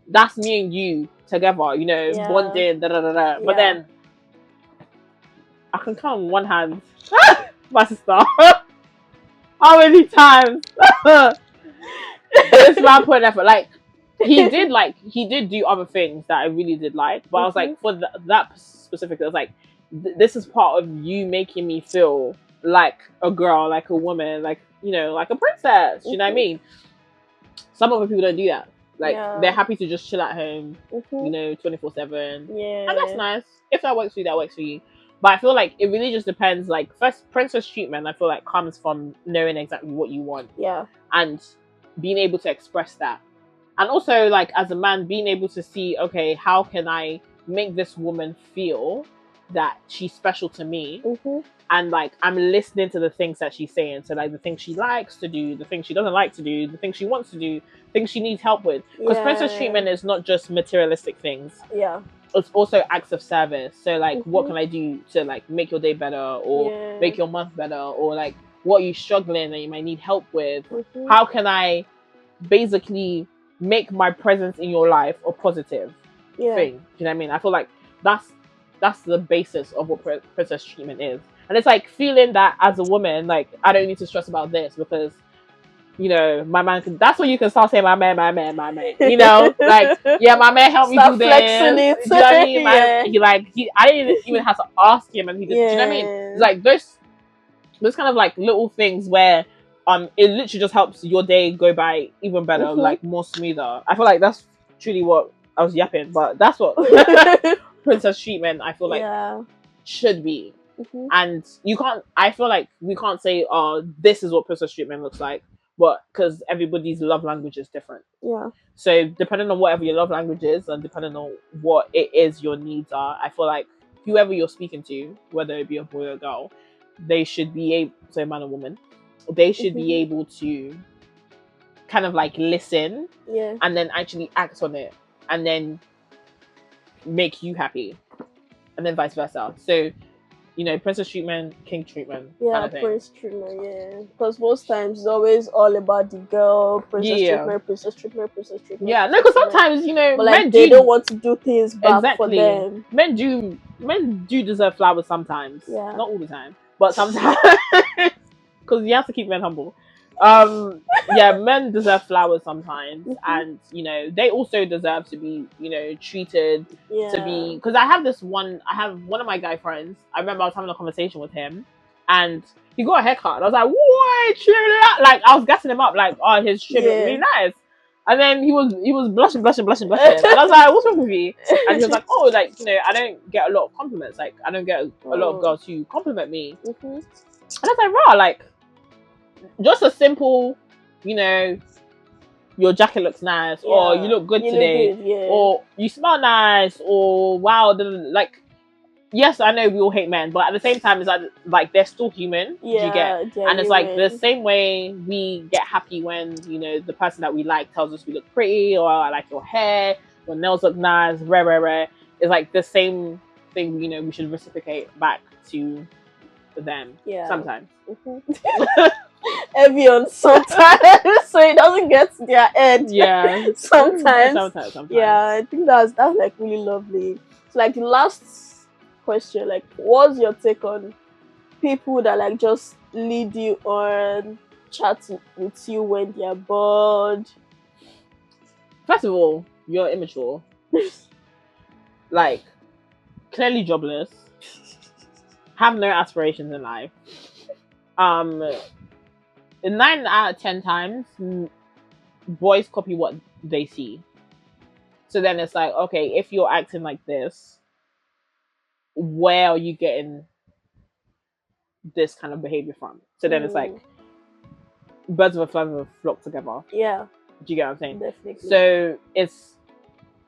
that's me and you together, bonding, But then I can count on one hand, my sister. How many times? It's my point effort. Like he did do other things that I really did like, but I was like, for that specifically, I was like, this is part of you making me feel like a girl, like a woman, like like a princess. You know what I mean? Some other people don't do that. Like they're happy to just chill at home, 24/7. Yeah, and that's nice. If that works for you, that works for you. But I feel like it really just depends. Like first, princess treatment, I feel like comes from knowing exactly what you want. Yeah, and being able to express that, and also like as a man, being able to see, okay, how can I make this woman feel that she's special to me, and like I'm listening to the things that she's saying, so like the things she likes to do, the things she doesn't like to do, the things she wants to do, things she needs help with. Because princess treatment is not just materialistic things. Yeah, it's also acts of service. So like, what can I do to like make your day better, or make your month better, or like what are you struggling that you might need help with? How can I basically make my presence in your life a positive thing? Do you know what I mean? I feel like that's the basis of what princess treatment is. And it's like feeling that as a woman, like I don't need to stress about this because, my man can. That's when you can start saying my man. Like, yeah, my man helped me do this. It. Do you know what I mean? I didn't even have to ask him, and he did. Do you know what I mean? It's like those kind of like little things where it literally just helps your day go by even better, like more smoother. I feel like that's truly what I was yapping, but that's what princess treatment I feel like should be. And I feel like we can't say, oh, this is what princess treatment looks like, but because everybody's love language is different. Yeah. So depending on whatever your love language is, and depending on what it is your needs are, I feel like whoever you're speaking to, whether it be a boy or a girl, they should be able, so man or woman, they should be able to kind of like listen, and then actually act on it, and then make you happy, and then vice versa. So princess treatment, king treatment. Yeah, kind of
prince treatment, because most times it's always all about the girl, princess treatment.
Yeah, no, because sometimes, but
like, they don't want to do things back for them.
Men do deserve flowers sometimes. Yeah. Not all the time, but sometimes. Because you have to keep men humble. Men deserve flowers sometimes, and they also deserve to be treated, to be, because I have one of my guy friends. I remember I was having a conversation with him, and he got a haircut, and I was like, what? Like I was gassing him up, like, oh, his trim is really nice. And then he was blushing, and I was like, what's wrong with you? And he was like, oh, like I don't get a lot of compliments, like I don't get a lot of girls who compliment me. And I was like, rah, like just a simple, you're your jacket looks nice, or you look good today,
look good,
or you smell nice, or wow, like. Yes, I know we all hate men, but at the same time, it's like they're still human.
Yeah,
you get, and it's
human.
like the same way we get happy when the person that we like tells us we look pretty, or I like your hair, your nails look nice, rare. It's like the same thing. We should reciprocate back to them.
Yeah.
Sometimes.
Everyone sometimes, so it doesn't get to their head.
Yeah.
Sometimes.
Sometimes.
Yeah, I think that's like really lovely. So like the last question, like, what's your take on people that like just lead you on, chat with you when they're bored?
First of all, you're immature. Like, clearly jobless. Have no aspirations in life. 9 out of 10 times, boys copy what they see. So then it's like, okay, if you're acting like this, where are you getting this kind of behavior from? So then it's like birds of a feather flock together.
Yeah.
Do you get what I'm saying?
Definitely.
So it's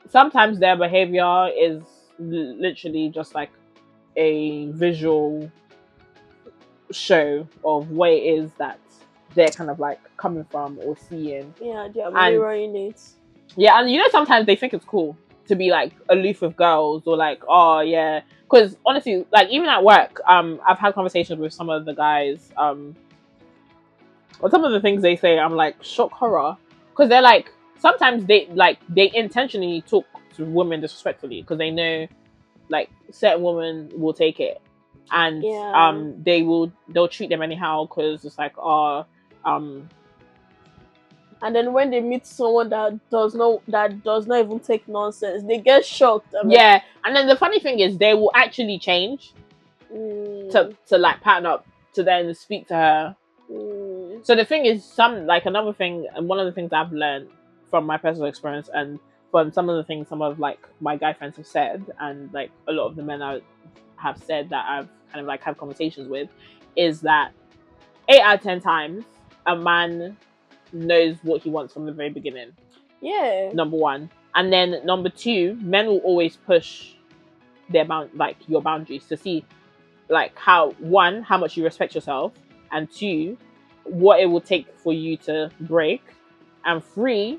sometimes their behavior is literally just like a visual show of what it is that they're kind of like coming from or seeing.
Yeah, they're mirroring it.
Yeah, and sometimes they think it's cool to be like aloof with girls, or like, oh yeah, because honestly, like even at work, I've had conversations with some of the guys, or some of the things they say, I'm like shock horror, because they're like, sometimes they intentionally talk to women disrespectfully because they know like certain women will take it, and they'll treat them anyhow because it's like,
and then when they meet someone that does not even take nonsense, they get shocked.
Yeah, and then the funny thing is they will actually change to like pattern up to then speak to her. So the thing is, another thing, and one of the things I've learned from my personal experience and from some of the things some of like my guy friends have said, and like a lot of the men I have said that I've kind of like had conversations with, is that 8 out of 10 times a man knows what he wants from the very beginning.
Yeah.
Number one. And then number two, men will always push your boundaries to see like how much you respect yourself, and 2, what it will take for you to break, and 3,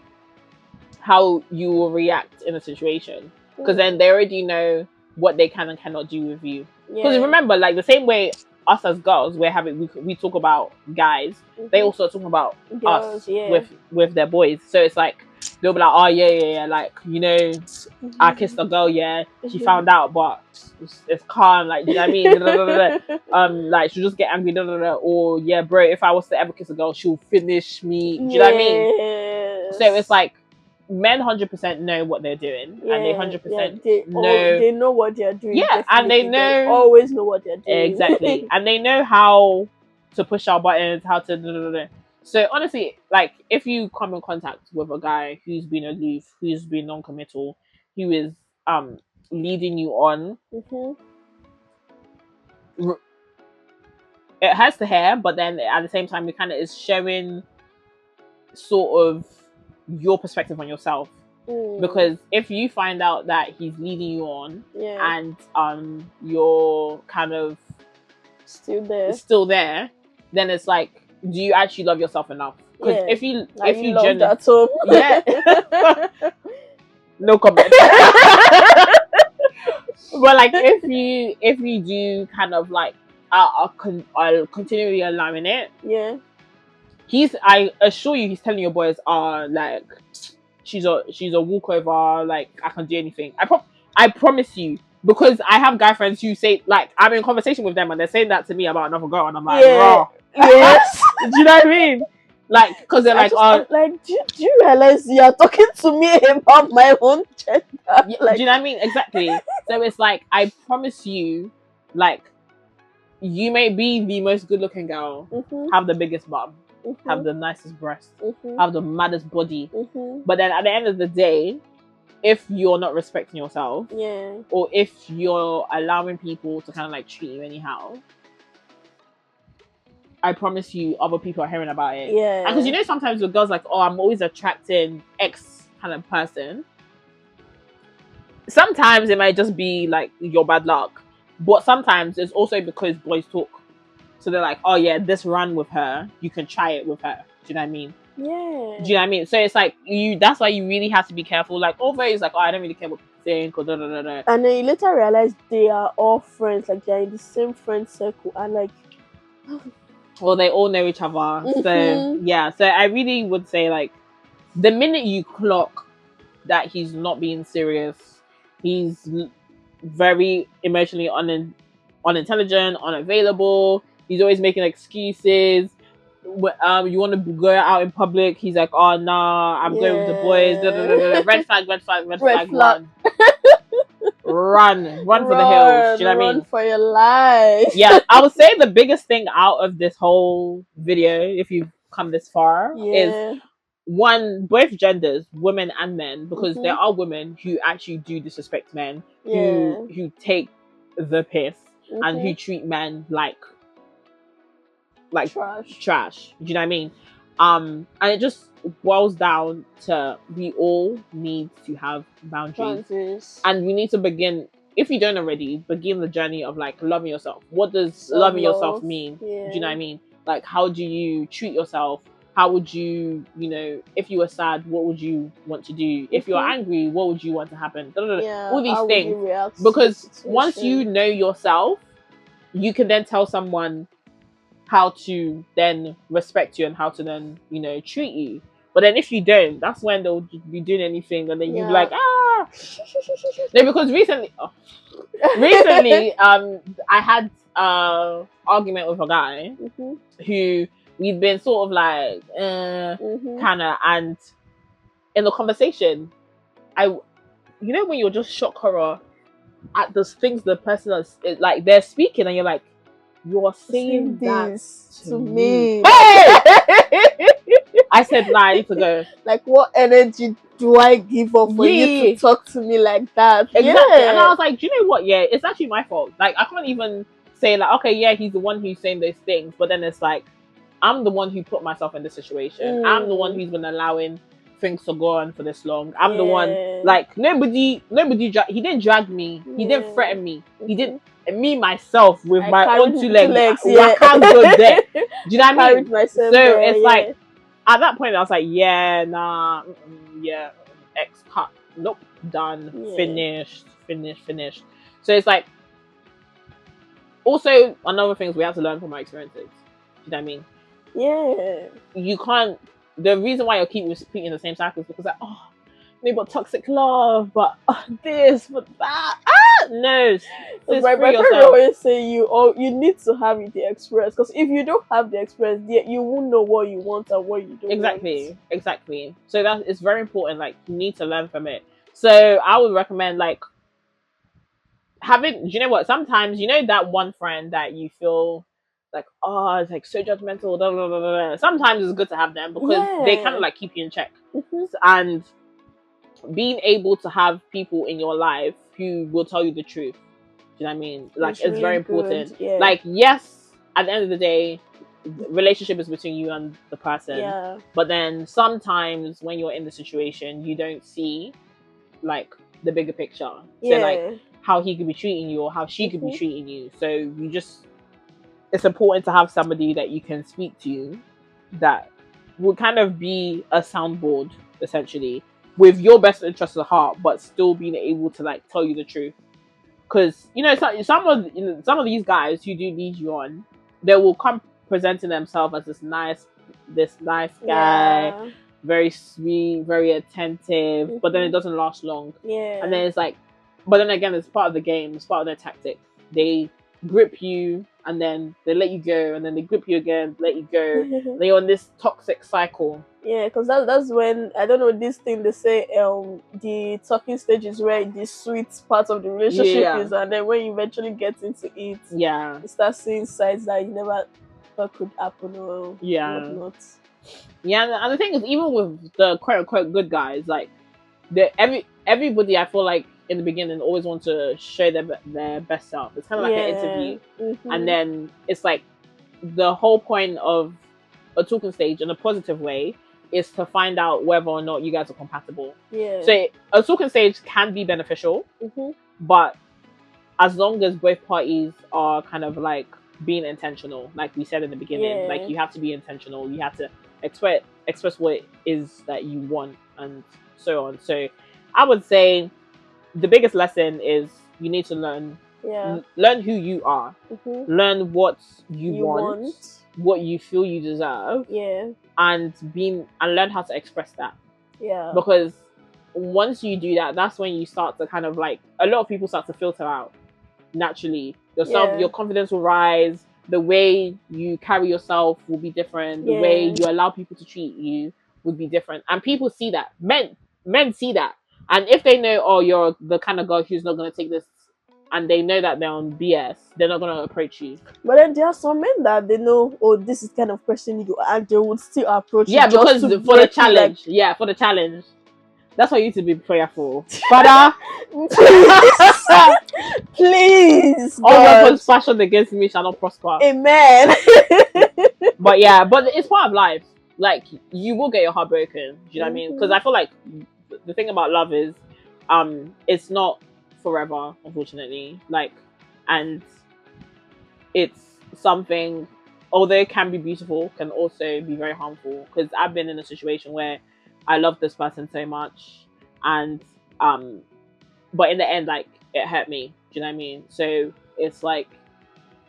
how you will react in a situation. Because then they already know what they can and cannot do with you. Because remember, like the same way us as girls, we talk about guys, they also talk about girls, us with their boys. So it's like they'll be like, oh yeah, like I kissed a girl, she found out, but it's calm, like, do you know what I mean? Like she'll just get angry, or yeah, bro, if I was to ever kiss a girl, she'll finish me. Do you know what I mean? So it's like men 100% know what they're doing, and they 100%
know what they're doing.
Yeah, and they
always know what they're doing.
Exactly. And they know how to push our buttons, how to So honestly, like if you come in contact with a guy who's been aloof, who's been non-committal, who is leading you on, it hurts to hear, but then at the same time it kind of is showing sort of your perspective on yourself. Because if you find out that he's leading you on, and you're kind of
still
there, then it's like, do you actually love yourself enough? Because if you
love that home,
no comment. But like if you do kind of like I'll continually allowing it, I assure you he's telling your boys like she's a walkover, like I can do anything. I promise you, because I have guy friends who say, like, I'm in conversation with them and they're saying that to me about another girl, and I'm like, raw.
Yes.
Do you know what I mean? Like, because they're like,
do you realize you're talking to me about my own gender?
Like, do you know what I mean? Exactly. So it's like, I promise you, like, you may be the most good-looking girl, have the biggest bum, have the nicest breasts, have the maddest body, but then at the end of the day, if you're not respecting yourself, or if you're allowing people to kind of like treat you anyhow, I promise you, other people are hearing about it.
Yeah.
Because you know, sometimes with girls like, oh, I'm always attracting X kind of person. Sometimes it might just be like your bad luck, but sometimes it's also because boys talk. So they're like, oh yeah, this run with her, you can try it with her. Do you know what I mean?
Yeah.
Do you know what I mean? So it's like that's why you really have to be careful. Like, although it's like, oh, I don't really care what people think, or da da da da.
And then you later realize they are all friends, like they're in the same friend circle, and like,
well, they all know each other. So yeah, so I really would say, like, the minute you clock that he's not being serious, he's very emotionally unintelligent, unavailable. He's always making excuses. You want to go out in public, he's like, oh nah, I'm going with the boys. Da, da, da, da. Red flag, red flag, red flag. Run for the hills. Do you know what I mean?
Run for your life.
Yeah, I would say the biggest thing out of this whole video, if you've come this far, is one, both genders, women and men, because there are women who actually do disrespect men, who take the piss, and who treat men like trash. Do you know what I mean? And it just boils down to, we all need to have boundaries. And we need to begin, if you don't already, begin the journey of like loving yourself. What does loving yourself mean? Do you know what I mean? Like, how do you treat yourself? How would you, you know, if you were sad, what would you want to do? If you're angry, what would you want to happen? All these things. Because once you know yourself, you can then tell someone how to then respect you and how to then, you know, treat you. But then if you don't, that's when they'll be doing anything, and then you'll be like, ah. No, because recently, I had argument with a guy who we'd been sort of like, kind of, and in the conversation, you know, when you're just shock horror at the things the person is, like, they're speaking, and you're like, you're saying this to me. Hey! I said, nah, I need to go.
Like, what energy do I give up for you to talk to me like that?
Exactly. Yeah. And I was like, do you know what? Yeah, it's actually my fault. Like, I can't even say like, okay, yeah, he's the one who's saying those things, but then it's like, I'm the one who put myself in this situation. I'm the one who's been allowing things to go on for this long. I'm the one, like, nobody, he didn't drag me. He didn't threaten me. He didn't. Me myself with my own two legs, I can't go there. Do you know what I mean? So it's like, at that point I was like, yeah, nah, yeah, X cut, nope, done, finished. So it's like, also another thing is we have to learn from our experiences. Do you know what I mean?
Yeah.
You can't. The reason why you keep repeating the same cycle is because, like, oh, maybe but toxic love, but this, but that. No.
My friend always say you need to have the experience, because if you don't have the experience, you won't know what you want and what you don't want.
Exactly. So that it's very important. Like, you need to learn from it. So I would recommend, like, having. You know what? Sometimes, you know, that one friend that you feel like, oh, it's like so judgmental. Blah, blah, blah, blah. Sometimes it's good to have them, because they kind of like keep you in check. And being able to have people in your life who will tell you the truth. Do you know what I mean? Like, it's very important. Like, yes, at the end of the day, relationship is between you and the person. But then sometimes when you're in the situation, you don't see like the bigger picture. So like how he could be treating you or how she could be treating you. So you just, it's important to have somebody that you can speak to that would kind of be a soundboard, essentially, with your best interest at heart, but still being able to like tell you the truth. Because, you know, some of these guys who do lead you on, they will come presenting themselves as this nice guy, very sweet, very attentive, but then it doesn't last long. And then it's like, but then again, it's part of the game, it's part of their tactic. They grip you, and then they let you go, and then they grip you again, let you go. They're on this toxic cycle. Yeah, because that's when, I don't know, this thing they say, the talking stage is where the sweet part of the relationship is, and then when you eventually get into it, you start seeing sides that you never thought could happen or whatnot. Yeah, and the thing is, even with the quote unquote good guys, like, everybody, I feel like in the beginning always want to show their best self. It's kind of like an interview, and then it's like the whole point of a talking stage in a positive way is to find out whether or not you guys are compatible.
Yeah.
So a talking stage can be beneficial, but as long as both parties are kind of like being intentional, like we said in the beginning, like you have to be intentional. You have to express what it is that you want and so on. So I would say the biggest lesson is you need to learn who you are, learn what you want, what you feel you deserve, and learn how to express that. Because once you do that, that's when you start to kind of like, a lot of people start to filter out naturally. Your confidence will rise, the way you carry yourself will be different, the way you allow people to treat you would be different, and people see that. Men see that, and if they know, oh, you're the kind of girl who's not going to take this, and they know that they're on BS, they're not going to approach you.
But then there are some men that they know, oh, this is kind of person you go, and they would still approach you.
Yeah, because for the challenge. Like... Yeah, for the challenge. That's why you need to be prayerful. Father,
please.
All weapons fashioned against me shall not prosper.
Amen.
But yeah, but it's part of life. Like, you will get your heart broken. Do you know what I mean? Because I feel like the thing about love is, it's not forever, unfortunately. Like, and it's something, although it can be beautiful, can also be very harmful. Because I've been in a situation where I love this person so much, and but in the end, like, it hurt me. Do you know what I mean? So it's like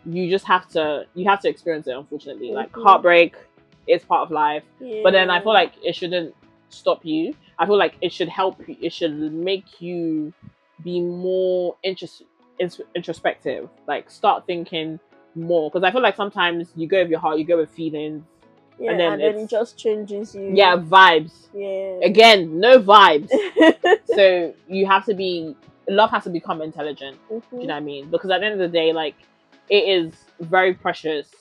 you have to experience it, unfortunately. Like, heartbreak is part of life, but then I feel like it shouldn't stop you. I feel like it should help you. It should make you be more introspective. Like, start thinking more, because I feel like sometimes you go with your heart, you go with feelings. And then
it just changes you.
Yeah, vibes.
Yeah.
Again, no vibes. So love has to become intelligent. Do you know what I mean? Because at the end of the day, like, it is very precious.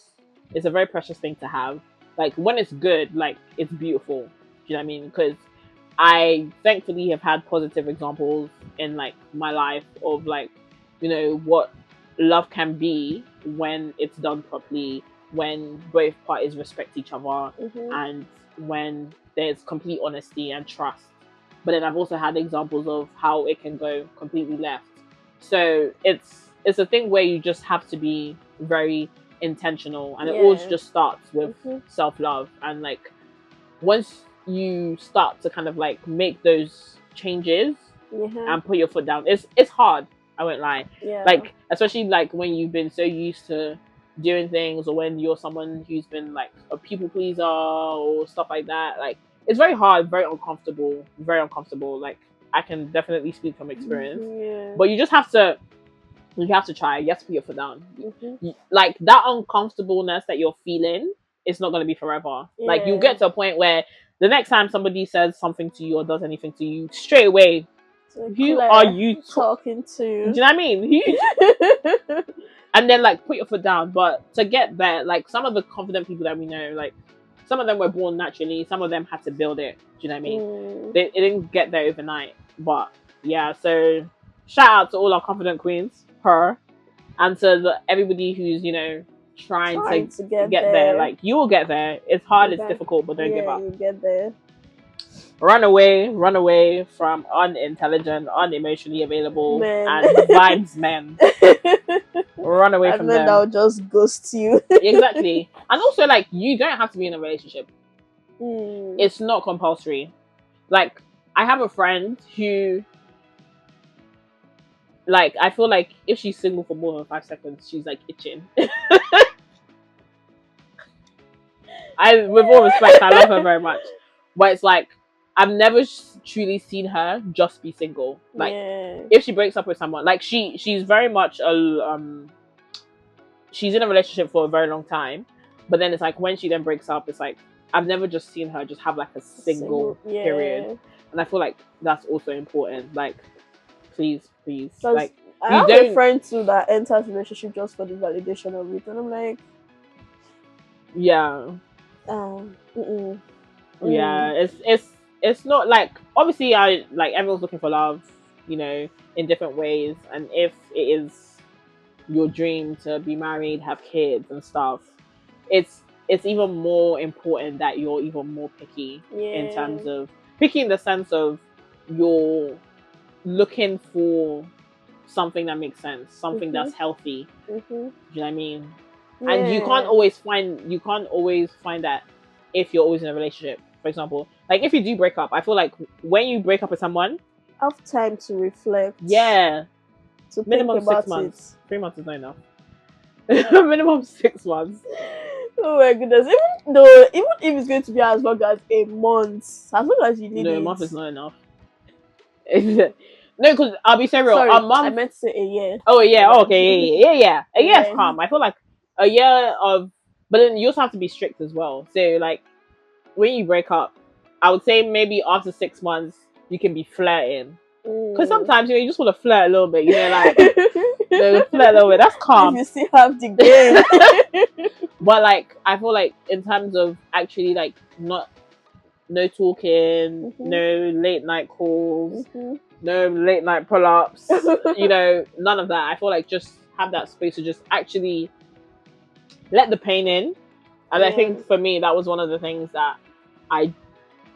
It's a very precious thing to have. Like, when it's good, like, it's beautiful. Do you know what I mean? Because I thankfully have had positive examples in, like, my life of, like, you know, what love can be when it's done properly, when both parties respect each other, and when there's complete honesty and trust. But then I've also had examples of how it can go completely left. So it's a thing where you just have to be very intentional, and it always just starts with self-love. And like, once you start to kind of like make those changes and put your foot down, it's hard, I won't lie. Like, especially like when you've been so used to doing things, or when you're someone who's been like a people pleaser or stuff like that. Like, it's very hard, very uncomfortable. Like, I can definitely speak from experience. But you just have to try. You have to put your foot down. Like, that uncomfortableness that you're feeling, it's not going to be forever. Like, you get to a point where the next time somebody says something to you or does anything to you, straight away, who are you
talking to?
Do you know what I mean? And then, like, put your foot down. But to get there, like, some of the confident people that we know, like, some of them were born naturally, some of them had to build it. Do you know what I mean? It didn't get there overnight. But yeah, so shout out to all our confident queens, and to everybody who's, you know, trying to get there. Like, you will get there. It's hard, it's difficult, but don't give up.
You'll get there.
Run away from unintelligent, unemotionally available, and vibes men. Run away from them.
And then they'll just ghost you.
Exactly. And also, like, you don't have to be in a relationship. It's not compulsory. Like, I have a friend who, like, I feel like if she's single for more than 5 seconds, she's like itching. With all respect, I love her very much, but it's like, I've never truly seen her just be single. Like, if she breaks up with someone, like, she's very much she's in a relationship for a very long time, but then it's like, when she then breaks up, it's like, I've never just seen her just have like a single period. And I feel like that's also important. Like, please, like,
I have a friend too that enters relationship just for the validation of it, and I'm like,
yeah, it's not like, obviously, everyone's looking for love, you know, in different ways. And if it is your dream to be married, have kids and stuff, it's even more important that you're even more picky in terms of picky in the sense of you're looking for something that makes sense, something that's healthy. Do you know what I mean? Yeah. And you can't always find that if you're always in a relationship. For example, like if you do break up, I feel like when you break up with someone,
have time to reflect.
Yeah.
To
minimum
think about
6 months.
it.
3 months is not enough. Minimum 6 months.
Oh my goodness. Even if it's going to be as long as a month, as long as you need it.
No, a month is not enough. No, because I'll be so real.
Sorry,
a month.
I meant to say a year.
Oh yeah, okay, yeah. A year is calm. I feel like a year of, but then you also have to be strict as well. So like, when you break up, I would say maybe after 6 months you can be flirting. Because sometimes you just want to flirt a little bit, like flirt a little bit. That's calm.
If you still have the game.
But like, I feel like in terms of actually like no talking, no late night calls, no late night pull-ups, none of that. I feel like just have that space to just actually let the pain in. And I think for me, that was one of the things that I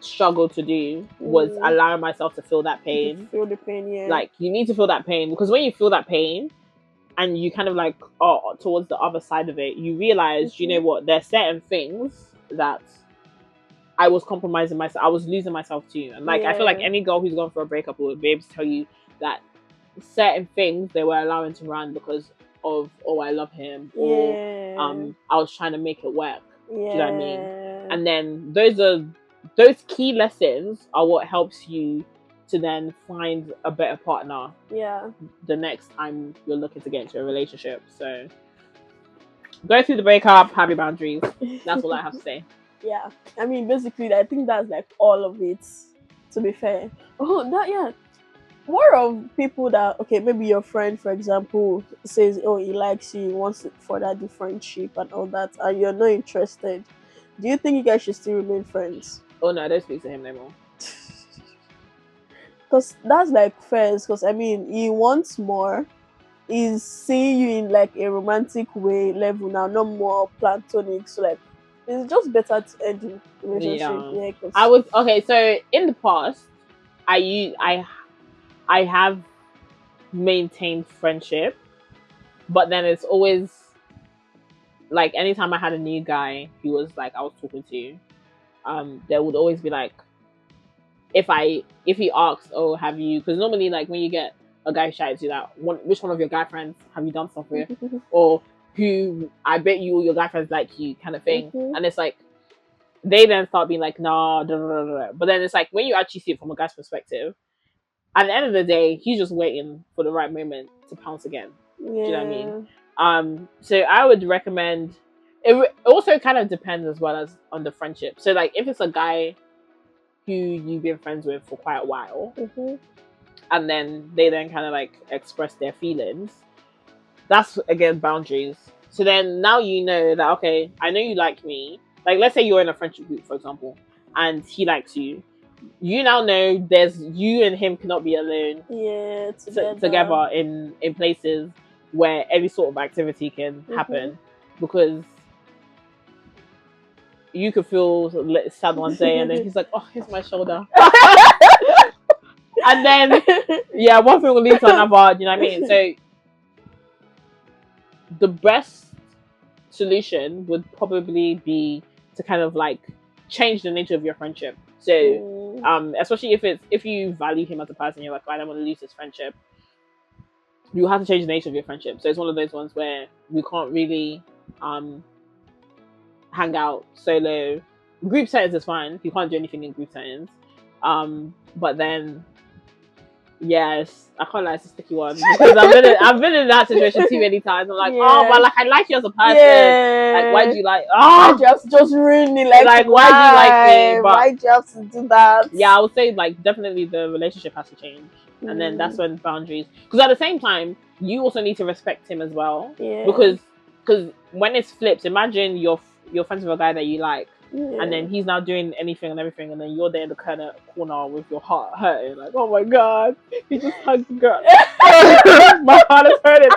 struggled to do, was allow myself to feel that pain.
Feel the pain, yeah.
Like, you need to feel that pain, because when you feel that pain and you kind of like are towards the other side of it, you realize, you know what, there's certain things that I was compromising myself, I was losing myself to. And like, I feel like any girl who's gone for a breakup will be able to tell you that certain things they were allowing to run because of, oh, I love him, or I was trying to make it work. Do you know what I mean? And then those key lessons are what helps you to then find a better partner. Yeah. The next time you're looking to get into a relationship. So go through the breakup, have your boundaries. That's all I have to say.
Yeah. I mean, basically, I think that's like all of it, to be fair. More of people that, okay, maybe your friend, for example, says, oh, he likes you, he wants it for that friendship and all that, and you're not interested. Do you think you guys should still remain friends?
Oh no, I don't speak to him anymore.
Because that's like first, because I mean, he wants more. He's seeing you in like a romantic way level now, not more platonic. So like, it's just better to end the relationship. Yeah,
I was okay. So in the past, I have maintained friendship, but then it's always like anytime I had a new guy who was like I was talking to, there would always be like, if he asks, oh, have you, because normally like when you get a guy shouts you that, which one of your guy friends have you done stuff with, or who I bet you your guy friends like you, kind of thing. And it's like they then start being like, nah, da, da, da, da. But then it's like when you actually see it from a guy's perspective, at the end of the day, he's just waiting for the right moment to pounce again. Do you know what I mean? So I would recommend, it also kind of depends as well as on the friendship. So like if it's a guy who you've been friends with for quite a while, and then they then kind of like express their feelings, that's again boundaries. So then now you know that, okay, I know you like me. Like let's say you're in a friendship group, for example, and he likes you. You now know there's you and him cannot be alone. Yeah, together in places where every sort of activity can happen, because you could feel sad one day and then he's like, oh, here's my shoulder. And then one thing will lead to another. Do you know what I mean? So the best solution would probably be to kind of like change the nature of your friendship. So especially if you value him as a person, you're like, I don't want to lose this friendship, you have to change the nature of your friendship. So it's one of those ones where we can't really hang out solo. Group settings is fine, you can't do anything in group settings, but then yes, I can't lie, it's a sticky one, because I've been in that situation too many times. I'm like, oh, but like I like you as a person. Like, why do you like? Oh,
why just ruin me? Like
why do you like me? But
why do you have to do that?
Yeah, I would say like definitely the relationship has to change, and then that's when boundaries. Because at the same time, you also need to respect him as well. Yeah. Because when it's flipped, imagine you're friends with a guy that you like. Yeah. And then he's now doing anything and everything, and then you're there in the corner with your heart hurting, like, oh my god, he just hugged the girl. My heart is hurting.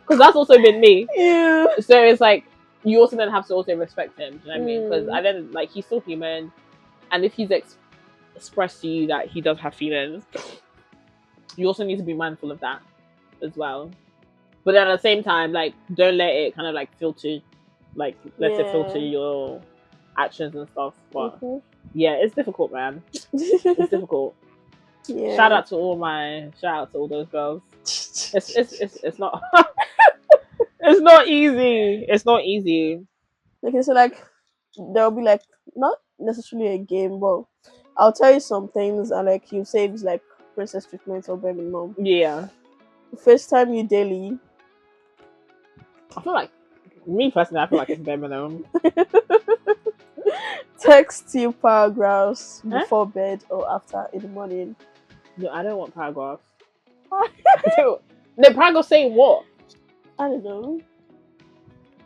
Because that's also been me. Yeah. So it's like, you also then have to also respect him. Do you know what I mean? Because I then like he's still human, and if he's expressed to you that he does have feelings, you also need to be mindful of that as well. But then at the same time, like don't let it kind of like filter, like let it filter your actions and stuff. But yeah, it's difficult, man. It's difficult.
Yeah.
Shout out to all those girls. It's not it's not easy. It's not easy.
Okay, so like there'll be like not necessarily a game, but I'll tell you some things and like you say it's like princess treatment or bare minimum.
Yeah.
FaceTime you daily.
I feel like me personally, I feel like it's bare minimum.
Text you paragraphs before bed or after in the morning.
No, I don't want paragraphs. The paragraph saying what?
I don't know.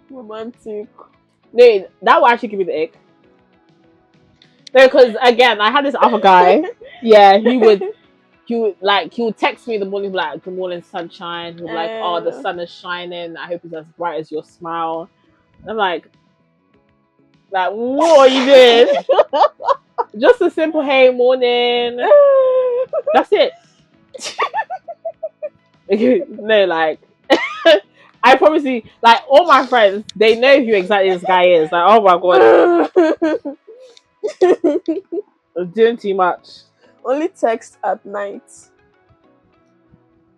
Romantic.
No, that will actually give me the ick. No, because again, I had this other guy. Yeah, he would text me in the morning, like, "Good morning, sunshine." He'd be like, "Oh, the sun is shining. I hope it's as bright as your smile." And I'm like, what are you doing? Just a simple "Hey, morning." That's it. No, like, I promise you, like, all my friends, they know who exactly this guy is. Like, oh my god, I'm doing too much.
Only text at night.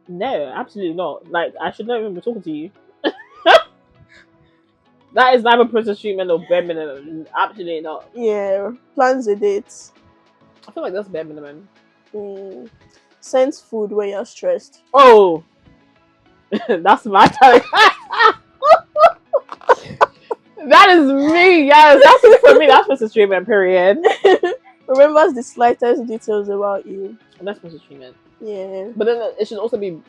No, absolutely not. Like, I should not even be talking to you. That is neither princess treatment or bare minimum. Absolutely not.
Yeah, plans a date.
I feel like that's bare minimum.
Sends food when you're stressed.
Oh, that's my time. That is me. Yes, that's for me. That's princess treatment. Period.
Remembers the slightest details about you.
That's princess treatment.
Yeah,
but then it should also be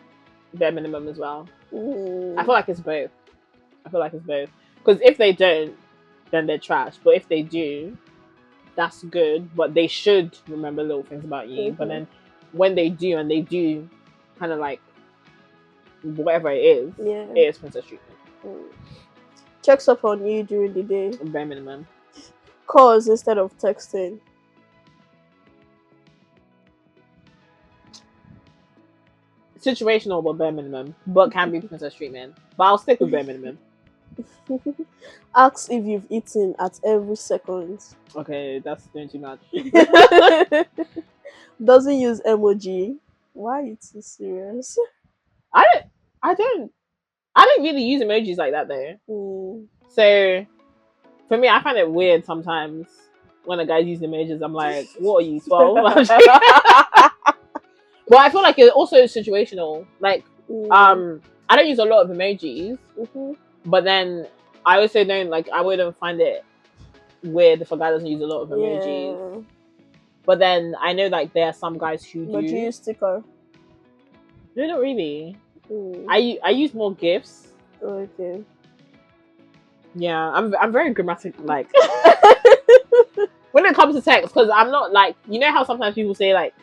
bare minimum as well. I feel like it's both. Because if they don't, then they're trash. But if they do, that's good. But they should remember little things about you. But then when they do, and they do kind of like whatever it is, it is princess treatment.
Checks up on you during the day.
Bare minimum.
Calls instead of texting.
Situational, but bare minimum. But can be princess treatment. But I'll stick with bare minimum.
Asks if you've eaten at every second.
Okay, that's doing too much.
Doesn't use emoji. Why are you too serious?
I don't really use emojis like that though. So for me, I find it weird sometimes when a guy uses emojis. I'm like, what are you, 12? But I feel like it's also situational. Like, I don't use a lot of emojis, but then I also don't like. I wouldn't find it weird if a guy doesn't use a lot of emojis. Yeah. But then I know like there are some guys who do.
But you use sticker?
No, not really. I use more GIFs.
Okay.
Yeah, I'm very grammatic like when it comes to text, because I'm not like, you know how sometimes people say like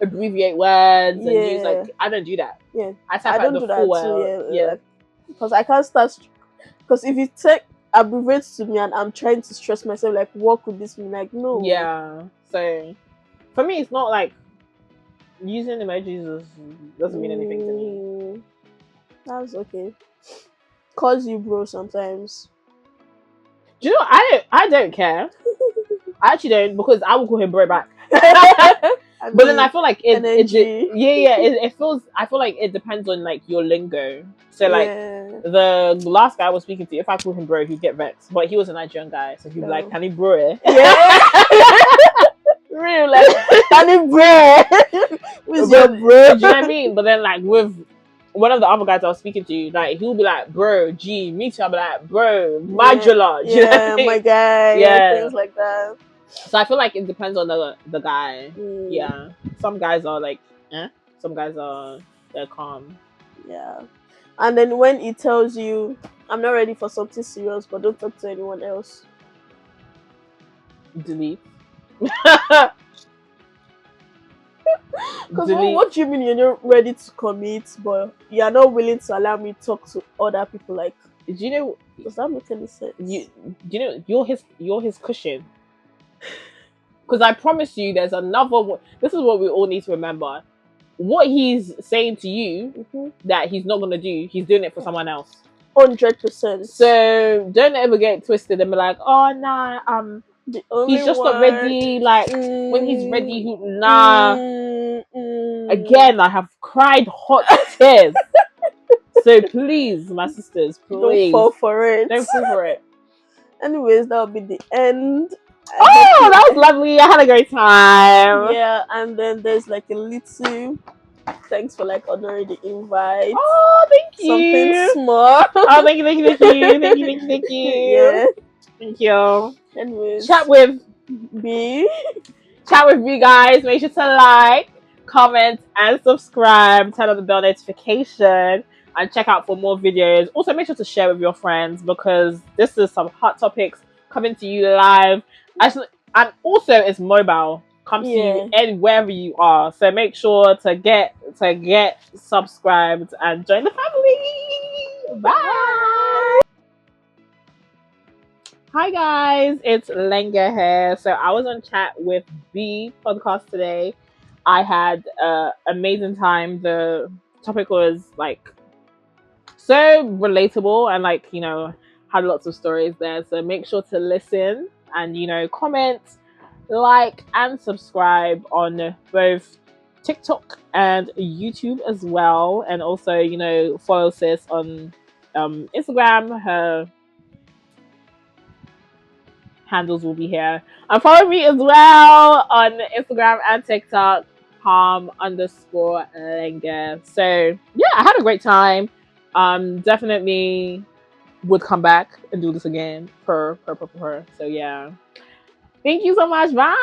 abbreviate words and use like, I don't do that.
Yeah,
I type
don't
the
do
full
that too.
Yeah,
because I can't start. Because if you take abbreviates to me and I'm trying to stress myself, like, what could this mean? Like, no.
Yeah. So for me, it's not like using emojis doesn't mean anything to me.
That's okay. Calls you bro sometimes.
Do you know? I don't care. I actually don't, because I will call him bro back. But then I feel like it feels. I feel like it depends on like your lingo. So like the last guy I was speaking to, if I call him bro, he'd get vexed. But he was a Nigerian guy, so he'd be like, "Can he bro it?"
Yeah. Real like, can he bro? Who's your bro?
Do you know what I mean? But then like with one of the other guys I was speaking to, like he'll be like, "Bro, G, me too." I'll be like, "Bro, Majula."
Yeah, you know what I mean? My guy. Yeah, things like that.
So I feel like it depends on the guy. Yeah, some guys are like, some guys they're calm.
Yeah, and then when he tells you, "I'm not ready for something serious, but don't talk to anyone else,"
delete.
Because what do you mean you're not ready to commit, but you're not willing to allow me to talk to other people? Like,
do you know?
Does that make any sense?
Do you know you're his cushion? Because I promise you, there's another one. This is what we all need to remember. What he's saying to you that he's not gonna do, he's doing it for someone else.
100%.
So don't ever get twisted and be like, oh nah, he's just not ready. Like when he's ready, Again, I have cried hot tears. So please, my sisters, please
don't fall for it.
Don't fall for it.
Anyways, that'll be the end.
That was lovely. I had a great time.
Yeah, and then there's like a little thanks for like honoring the invite.
Oh, thank you.
Something small.
Oh, thank you.
Yeah.
Thank you.
Anyways,
Chat with
B,
guys. Make sure to like, comment, and subscribe. Turn on the bell notification and check out for more videos. Also, make sure to share with your friends because this is some hot topics coming to you live. Actually, and also it's mobile. Comes to you and wherever you are. So make sure to get subscribed and join the family. Bye. Hi guys, it's Lenga here. So I was on chat with the podcast today. I had an amazing time. The topic was like so relatable and like, you know, had lots of stories there. So make sure to listen and, you know, comment, like, and subscribe on both TikTok and YouTube as well. And also, you know, follow sis on Instagram. Her handles will be here. And follow me as well on Instagram and TikTok, palm_Lenga. So yeah, I had a great time. Definitely would come back and do this again per. So yeah. Thank you so much. Bye.